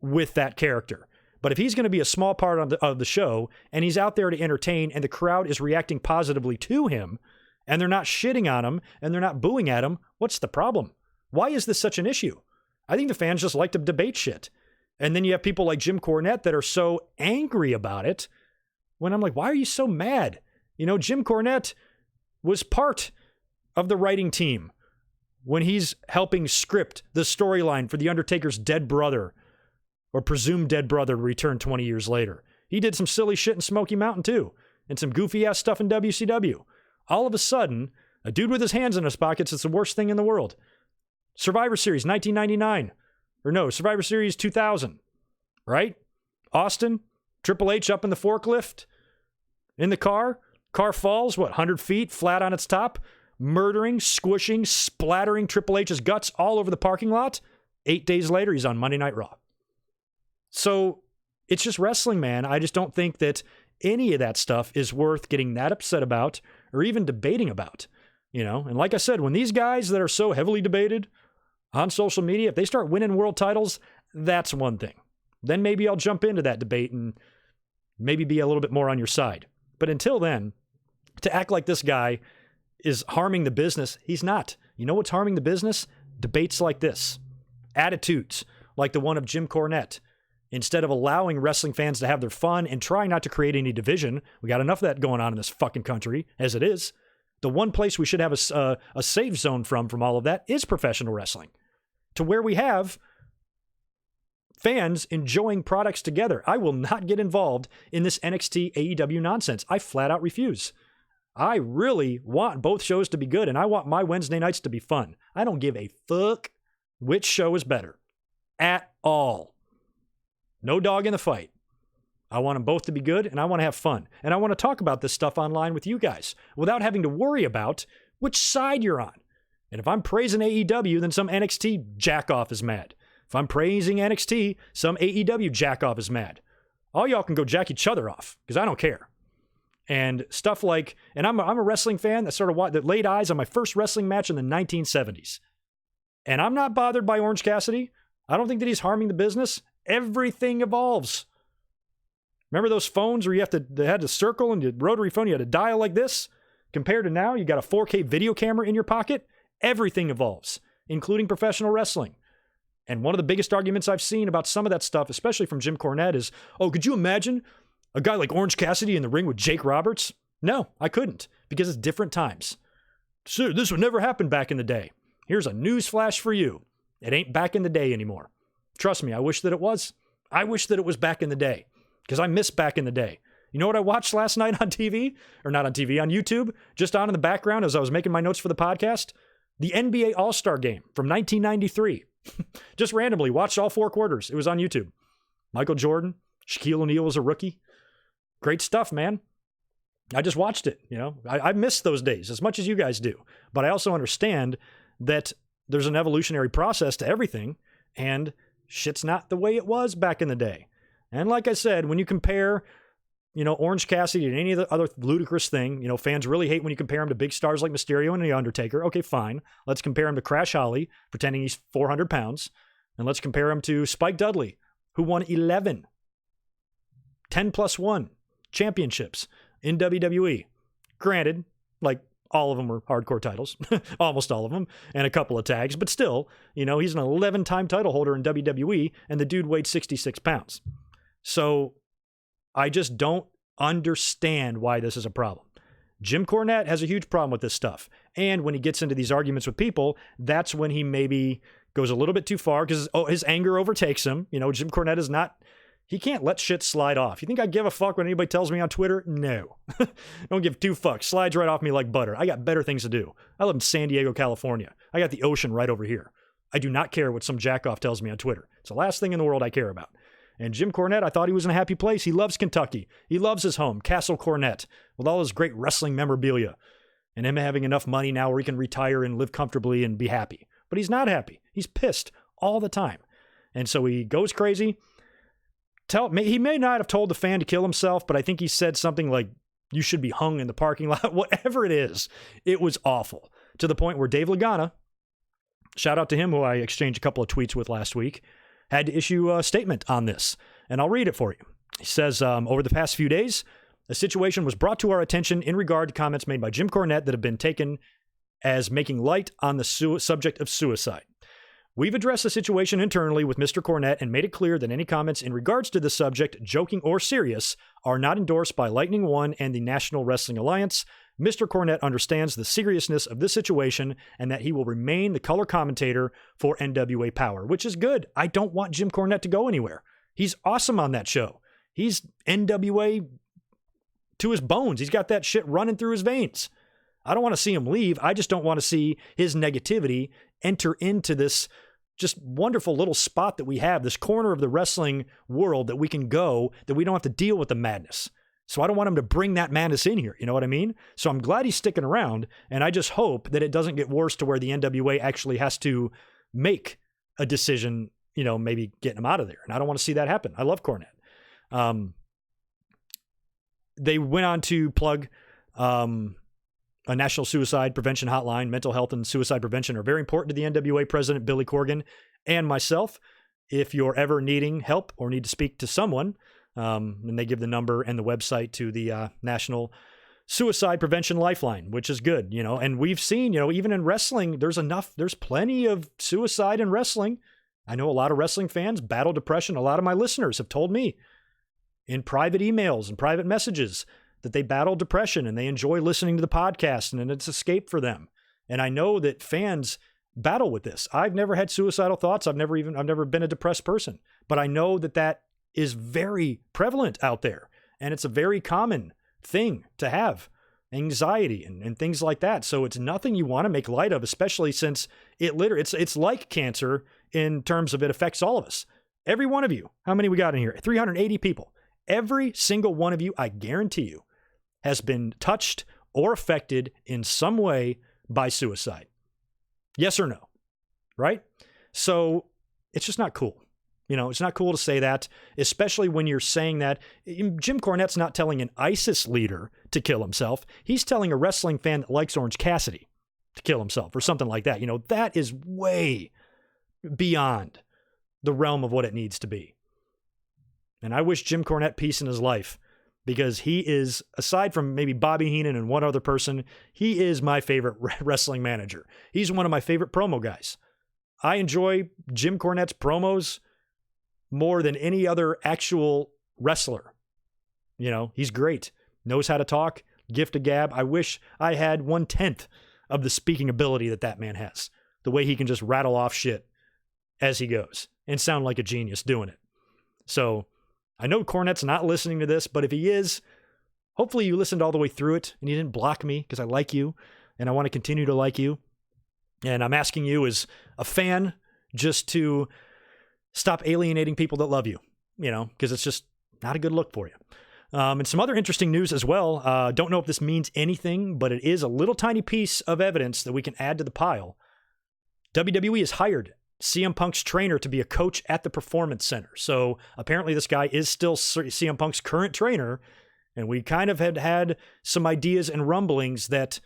with that character. But if he's going to be a small part of the show, and he's out there to entertain, and the crowd is reacting positively to him, and they're not shitting on him, and they're not booing at him, what's the problem? Why is this such an issue? I think the fans just like to debate shit. And then you have people like Jim Cornette that are so angry about it, when I'm like, why are you so mad? Jim Cornette was part of the writing team when he's helping script the storyline for The Undertaker's dead brother, or presumed dead brother, to return 20 years later. He did some silly shit in Smoky Mountain too, and some goofy ass stuff in WCW. All of a sudden, a dude with his hands in his pockets is the worst thing in the world. Survivor Series 1999. Or no, Survivor Series 2000. Right? Austin, Triple H up in the forklift, in the car. Car falls, 100 feet, flat on its top, murdering, squishing, splattering Triple H's guts all over the parking lot. 8 days later, he's on Monday Night Raw. So It's just wrestling, man. I just don't think that any of that stuff is worth getting that upset about or even debating about, And like I said, when these guys that are so heavily debated on social media, if they start winning world titles, that's one thing. Then maybe I'll jump into that debate and maybe be a little bit more on your side. But until then, to act like this guy is harming the business, he's not. You know what's harming the business? Debates like this. Attitudes like the one of Jim Cornette. Instead of allowing wrestling fans to have their fun and trying not to create any division, we got enough of that going on in this fucking country as it is. The one place we should have a safe zone from all of that is professional wrestling, to where we have fans enjoying products together. I will not get involved in this NXT AEW nonsense. I flat out refuse. I really want both shows to be good, and I want my Wednesday nights to be fun. I don't give a fuck which show is better at all. No dog in the fight. I want them both to be good, and I want to have fun. And I want to talk about this stuff online with you guys without having to worry about which side you're on. And if I'm praising AEW, then some NXT jackoff is mad. If I'm praising NXT, some AEW jackoff is mad. All y'all can go jack each other off, because I don't care. And stuff like, and I'm a wrestling fan that laid eyes on my first wrestling match in the 1970s. And I'm not bothered by Orange Cassidy. I don't think that he's harming the business. Everything evolves. Remember those phones where they had to circle and the rotary phone, you had to dial like this? Compared to now, you got a 4K video camera in your pocket. Everything evolves, including professional wrestling. And one of the biggest arguments I've seen about some of that stuff, especially from Jim Cornette, is, could you imagine a guy like Orange Cassidy in the ring with Jake Roberts? No, I couldn't, because it's different times. So this would never happen back in the day. Here's a news flash for you. It ain't back in the day anymore. Trust me, I wish that it was. I wish that it was back in the day, because I miss back in the day. You know what I watched last night on TV? Or not on TV, on YouTube? Just on in the background as I was making my notes for the podcast? The NBA All-Star Game from 1993. Just randomly watched all 4 quarters. It was on YouTube. Michael Jordan, Shaquille O'Neal was a rookie. Great stuff, man. I just watched it, I miss those days as much as you guys do. But I also understand that there's an evolutionary process to everything, and shit's not the way it was back in the day. And like I said, when you compare, Orange Cassidy to any of the other ludicrous thing, fans really hate when you compare him to big stars like Mysterio and The Undertaker. Okay, fine. Let's compare him to Crash Holly, pretending he's 400 pounds. And let's compare him to Spike Dudley, who won 10 plus 1 championships in WWE. Granted, like all of them were hardcore titles, almost all of them, and a couple of tags, but still, he's an 11-time title holder in WWE, and the dude weighed 66 pounds. So I just don't understand why this is a problem. Jim Cornette has a huge problem with this stuff. And when he gets into these arguments with people, that's when he maybe goes a little bit too far because his anger overtakes him. Jim Cornette he can't let shit slide off. You think I give a fuck when anybody tells me on Twitter? No. Don't give 2 fucks. Slides right off me like butter. I got better things to do. I live in San Diego, California. I got the ocean right over here. I do not care what some jackoff tells me on Twitter. It's the last thing in the world I care about. And Jim Cornette, I thought he was in a happy place. He loves Kentucky. He loves his home, Castle Cornette, with all his great wrestling memorabilia. And him having enough money now where he can retire and live comfortably and be happy. But he's not happy. He's pissed all the time. And so he goes crazy. He may not have told the fan to kill himself, but I think he said something like, you should be hung in the parking lot. Whatever it is, it was awful. To the point where Dave Lagana, shout out to him, who I exchanged a couple of tweets with last week, had to issue a statement on this. And I'll read it for you. He says, over the past few days, a situation was brought to our attention in regard to comments made by Jim Cornette that have been taken as making light on the subject of suicide. We've addressed the situation internally with Mr. Cornette and made it clear that any comments in regards to the subject, joking or serious, are not endorsed by Lightning One and the National Wrestling Alliance. Mr. Cornette understands the seriousness of this situation and that he will remain the color commentator for NWA Power, which is good. I don't want Jim Cornette to go anywhere. He's awesome on that show. He's NWA to his bones. He's got that shit running through his veins. I don't want to see him leave. I just don't want to see his negativity enter into this just wonderful little spot that we have, this corner of the wrestling world that we can go, that we don't have to deal with the madness. So I don't want him to bring that madness in here. You know what I mean? So I'm glad he's sticking around, and I just hope that it doesn't get worse to where the NWA actually has to make a decision, maybe getting him out of there. And I don't want to see that happen. I love Cornette. They went on to plug a national suicide prevention hotline. Mental health and suicide prevention are very important to the NWA president, Billy Corgan, and myself. If you're ever needing help or need to speak to someone, and they give the number and the website to the National Suicide Prevention Lifeline, which is good, and we've seen, even in wrestling, there's plenty of suicide in wrestling. I know a lot of wrestling fans battle depression. A lot of my listeners have told me in private emails and private messages that they battle depression and they enjoy listening to the podcast and it's escape for them. And I know that fans battle with this. I've never had suicidal thoughts. I've never been a depressed person, but I know that is very prevalent out there. And it's a very common thing to have, anxiety and things like that. So it's nothing you want to make light of, especially since it's like cancer in terms of it affects all of us. Every one of you, how many we got in here? 380 people. Every single one of you, I guarantee you, has been touched or affected in some way by suicide. Yes or no? Right? So it's just not cool. It's not cool to say that, especially when you're saying that. Jim Cornette's not telling an ISIS leader to kill himself. He's telling a wrestling fan that likes Orange Cassidy to kill himself or something like that. That is way beyond the realm of what it needs to be. And I wish Jim Cornette peace in his life because he is, aside from maybe Bobby Heenan and one other person, he is my favorite wrestling manager. He's one of my favorite promo guys. I enjoy Jim Cornette's promos more than any other actual wrestler. He's great. Knows how to talk, gift of gab. I wish I had 1/10 of the speaking ability that man has. The way he can just rattle off shit as he goes and sound like a genius doing it. So I know Cornette's not listening to this, but if he is, hopefully you listened all the way through it and you didn't block me because I like you and I want to continue to like you. And I'm asking you as a fan just to stop alienating people that love you, because it's just not a good look for you. And some other interesting news as well. Don't know if this means anything, but it is a little tiny piece of evidence that we can add to the pile. WWE has hired CM Punk's trainer to be a coach at the Performance Center. So apparently this guy is still CM Punk's current trainer. And we kind of had some ideas and rumblings that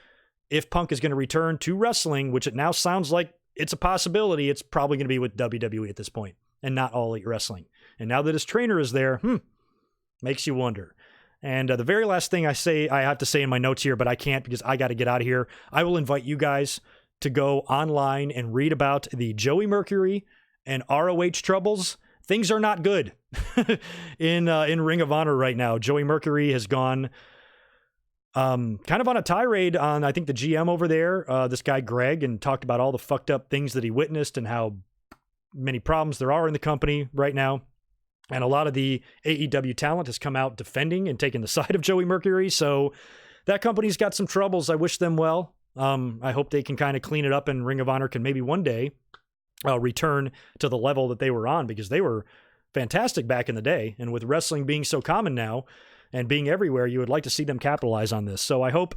if Punk is going to return to wrestling, which it now sounds like it's a possibility, it's probably going to be with WWE at this point and not All Elite Wrestling. And now that his trainer is there, makes you wonder. And the very last thing I have to say in my notes here, but I can't because I got to get out of here. I will invite you guys to go online and read about the Joey Mercury and ROH troubles. Things are not good in Ring of Honor right now. Joey Mercury has gone kind of on a tirade on, I think, the GM over there, this guy Greg, and talked about all the fucked up things that he witnessed and how many problems there are in the company right now. And a lot of the AEW talent has come out defending and taking the side of Joey Mercury. So that company's got some troubles. I wish them well. I hope they can kind of clean it up and Ring of Honor can maybe one day return to the level that they were on, because they were fantastic back in the day. And with wrestling being so common now and being everywhere, you would like to see them capitalize on this. So I hope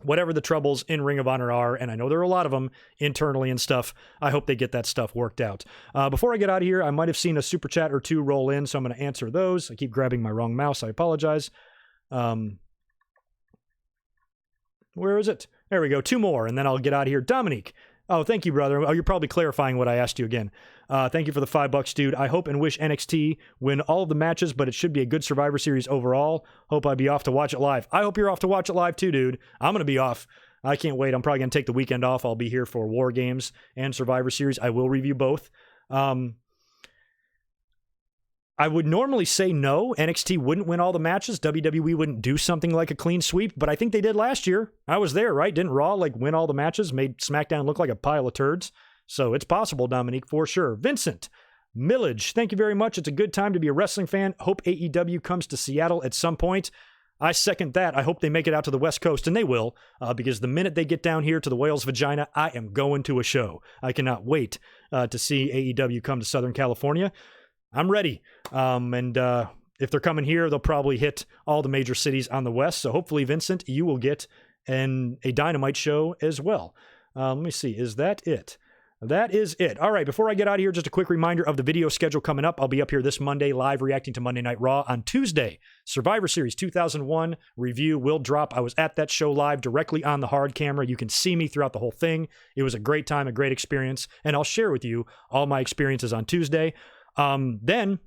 whatever the troubles in Ring of Honor are, and I know there are a lot of them internally and stuff, I hope they get that stuff worked out. Before I get out of here, I might have seen a super chat or two roll in, so I'm going to answer those. I keep grabbing my wrong mouse. I apologize. Where is it? There we go. 2 more, and then I'll get out of here. Dominique. Oh, thank you, brother. Oh, you're probably clarifying what I asked you again. Thank you for the $5, dude. I hope and wish NXT win all of the matches, but it should be a good Survivor Series overall. Hope I'd be off to watch it live. I hope you're off to watch it live too, dude. I'm going to be off. I can't wait. I'm probably going to take the weekend off. I'll be here for War Games and Survivor Series. I will review both. I would normally say no, NXT wouldn't win all the matches. WWE wouldn't do something like a clean sweep, but I think they did last year. I was there, right? Didn't Raw win all the matches, made SmackDown look like a pile of turds? So it's possible, Dominique, for sure. Vincent Millage, thank you very much. It's a good time to be a wrestling fan. Hope AEW comes to Seattle at some point. I second that. I hope they make it out to the West Coast, and they will, because the minute they get down here to the whale's vagina, I am going to a show. I cannot wait to see AEW come to Southern California. I'm ready. And if they're coming here, they'll probably hit all the major cities on the West. So hopefully, Vincent, you will get a Dynamite show as well. Let me see. Is that it? that is it. All right, before I get out of here, just a quick reminder of the video schedule coming up. I'll be up here this Monday live reacting to Monday Night Raw. On Tuesday, Survivor Series 2001 review will drop. I was at that show live directly on the hard camera. You can see me throughout the whole thing. It was a great time, a great experience, and I'll share with you all my experiences on Tuesday. Then,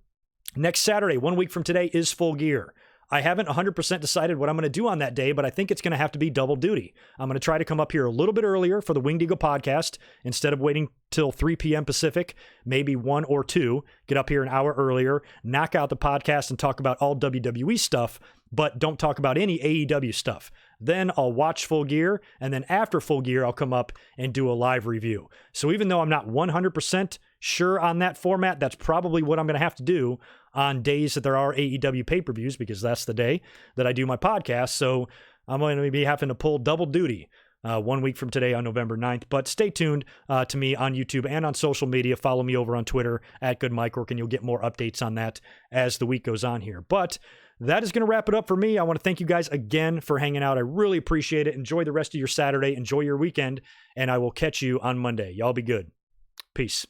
next Saturday, 1 week from today, is Full Gear. I haven't 100% decided what I'm going to do on that day, but I think it's going to have to be double duty. I'm going to try to come up here a little bit earlier for the Winged Eagle podcast instead of waiting till 3 p.m. Pacific, maybe 1 or 2. Get up here an hour earlier, knock out the podcast and talk about all WWE stuff, but don't talk about any AEW stuff. Then I'll watch Full Gear, and then after Full Gear, I'll come up and do a live review. So even though I'm not 100% sure on that format, that's probably what I'm going to have to do on days that there are AEW pay-per-views, because that's the day that I do my podcast. So I'm going to be having to pull double duty 1 week from today on November 9th. But stay tuned to me on YouTube and on social media. Follow me over on Twitter at GoodMicWork, and you'll get more updates on that as the week goes on here. But that is going to wrap it up for me. I want to thank you guys again for hanging out. I really appreciate it. Enjoy the rest of your Saturday. Enjoy your weekend, and I will catch you on Monday. Y'all be good. Peace.